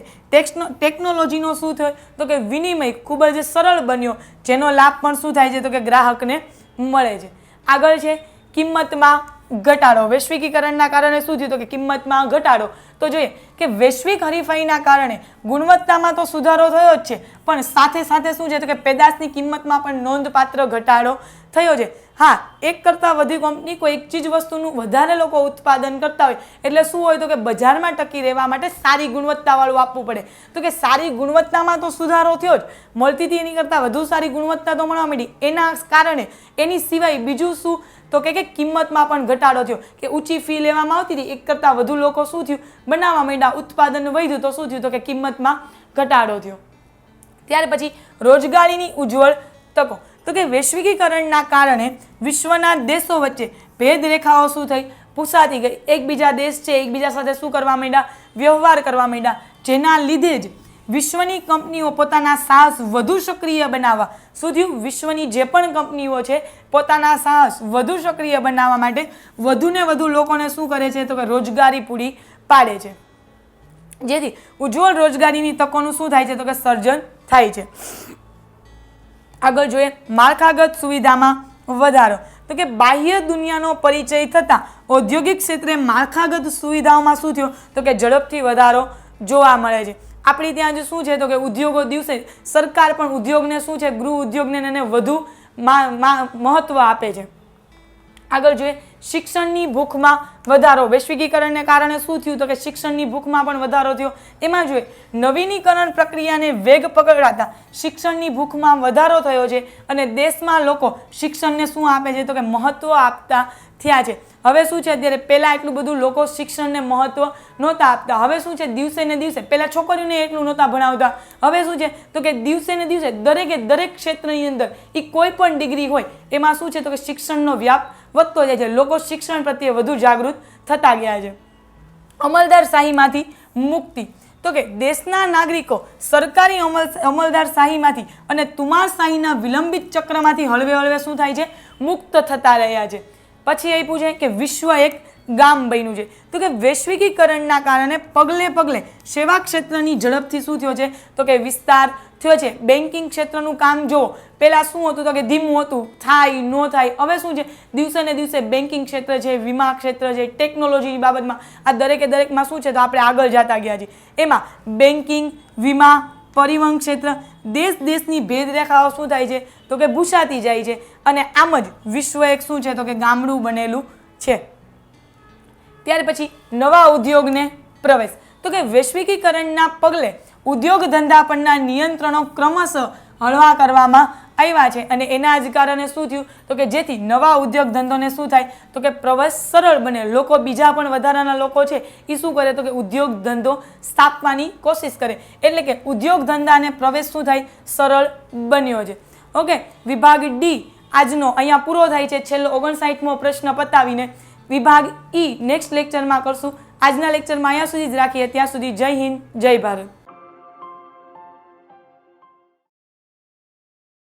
ટેકનોલોજીનો શું થયો તો કે વિનિમય ખૂબ જ સરળ બન્યો, જેનો લાભ પણ શું થાય છે તો કે ગ્રાહકને મળે છે. આગળ છે કિંમતમાં ઘટાડો. વૈશ્વિકીકરણના કારણે શું થયું તો કે કિંમતમાં ઘટાડો. તો જોઈએ કે વૈશ્વિક હરીફાઈના કારણે ગુણવત્તામાં તો સુધારો થયો જ છે, પણ સાથે સાથે શું છે તો કે પેદાશની કિંમતમાં પણ નોંધપાત્ર ઘટાડો થયો છે. હા, એક કરતાં વધુ કંપની કોઈ એક ચીજ વસ્તુનું વધારે લોકો ઉત્પાદન કરતા હોય એટલે શું હોય તો કે બજારમાં ટકી રહેવા માટે સારી ગુણવત્તાવાળું આપવું પડે. તો કે સારી ગુણવત્તામાં તો સુધારો થયો જ, મળતી હતી એની કરતાં વધુ સારી ગુણવત્તા તો મળવા માંડી. એના કારણે એની સિવાય બીજું શું તો કે કિંમતમાં પણ ઘટાડો થયો કે ઊંચી ફી લેવામાં આવતી હતી, એક કરતાં વધુ લોકો શું થયું બનાવવા માંડ્યા, ઉત્પાદન વધ્યું તો શું થયું તો કે કિંમતમાં ઘટાડો થયો. ત્યાર પછી રોજગારીની ઉજ્જવળ તકો. તો કે વૈશ્વિકીકરણના કારણે વિશ્વના દેશો વચ્ચે ભેદરેખાઓ શું થઈ? પૂછાતી ગઈ. એકબીજા દેશ છે એકબીજા સાથે શું કરવા માંડ્યા? વ્યવહાર કરવા માંડ્યા. જેના લીધે જ વિશ્વની કંપનીઓ પોતાના સાહસ વધુ સક્રિય બનાવવા શું થયું? વિશ્વની જે પણ કંપનીઓ છે પોતાના સાહસ વધુ સક્રિય બનાવવા માટે વધુને વધુ લોકોને શું કરે છે? તો કે રોજગારી પૂરી પાડે છે, જેથી ઉજ્જવળ રોજગારીની તકોનું શું થાય છે? તો કે સર્જન થાય છે. આગળ જોઈએ માળખાગત સુવિધામાં વધારો. તો કે બાહ્ય દુનિયાનો પરિચય થતાં ઔદ્યોગિક ક્ષેત્રે માળખાગત સુવિધાઓમાં શું થયો? તો કે ઝડપથી વધારો જોવા મળે છે. આપણી ત્યાં જે શું છે? તો કે ઉદ્યોગો દિવસે સરકાર પણ ઉદ્યોગને શું છે? ગૃહ ઉદ્યોગને એને વધુ મહત્વ આપે છે. આગળ જોઈએ શિક્ષણની ભૂખમાં વધારો. વૈશ્વિકીકરણને કારણે શું થયું? તો કે શિક્ષણની ભૂખમાં પણ વધારો થયો. એમાં જોઈએ નવીનીકરણ પ્રક્રિયાને વેગ પકડાતા શિક્ષણની ભૂખમાં વધારો થયો છે અને દેશમાં લોકો શિક્ષણને શું આપે છે? તો કે મહત્વ આપતા થયા છે. હવે શું છે? અત્યારે પહેલાં એટલું બધું લોકો શિક્ષણને મહત્વ નહોતા આપતા. હવે શું છે? દિવસે ને દિવસે પહેલાં છોકરીઓને એટલું નહોતા ભણાવતા. હવે શું છે? તો કે દિવસે ને દિવસે દરેક ક્ષેત્રની અંદર એ કોઈ પણ ડિગ્રી હોય એમાં શું છે? તો કે શિક્ષણનો વ્યાપ વધતો જાય છે. લોકો શિક્ષણ પ્રત્યે વધુ જાગૃત થતા ગયા છે. અમલદારશાહીમાંથી મુક્તિ. તો કે દેશના નાગરિકો સરકારી અમલદારશાહીમાંથી અને તુમારશાહીના વિલંબિત ચક્રમાંથી હળવે હળવે શું થાય છે? મુક્ત થતા રહ્યા છે. પછી એ પૂછે કે વિશ્વ એક ગામ બન્યું છે. તો કે વૈશ્વિકીકરણના કારણે પગલે પગલે સેવા ક્ષેત્રની ઝડપથી શું થયો છે? તો કે વિસ્તાર થયો છે. બેન્કિંગ ક્ષેત્રનું કામ જો પહેલાં શું હતું? તો કે ધીમું હતું, થાય ન થાય. હવે શું છે? દિવસે ને દિવસે બેન્કિંગ ક્ષેત્ર છે, વીમા ક્ષેત્ર છે, ટેકનોલોજીની બાબતમાં આ દરેકમાં શું છે? તો આપણે આગળ જતા ગયા છીએ. એમાં બેન્કિંગ, વીમા, પરિવહન ક્ષેત્ર દેશની ભેદરેખાઓ શું થાય છે? તો કે ભૂસાતી જાય છે અને આમ જ વિશ્વ એક શું છે? તો કે ગામડું બનેલું છે. ત્યાર પછી નવા ઉદ્યોગને પ્રવેશ. તો કે વૈશ્વિકીકરણના પગલે ઉદ્યોગ ધંધા પરના નિયંત્રણો ક્રમશઃ હળવા કરવામાં આવ્યા છે અને એના જ કારણે શું થયું? તો કે જેથી નવા ઉદ્યોગ ધંધોને શું થાય? તો કે પ્રવેશ સરળ બને. લોકો બીજા પણ વધારાના લોકો છે એ શું કરે? તો કે ઉદ્યોગ ધંધો સ્થાપવાની કોશિશ કરે. એટલે કે ઉદ્યોગ ધંધાને પ્રવેશ શું થાય? સરળ બન્યો છે. ઓકે, વિભાગ ડી આજનો અહીંયા પૂરો થાય છે. છેલ્લો 59મો પ્રશ્ન પતાવીને વિભાગ ઈ નેક્સ્ટ લેક્ચરમાં કરશું. આજના લેક્ચરમાં અહીંયા સુધી જ રાખીએ. ત્યાં સુધી જય હિન્દ, જય ભારત.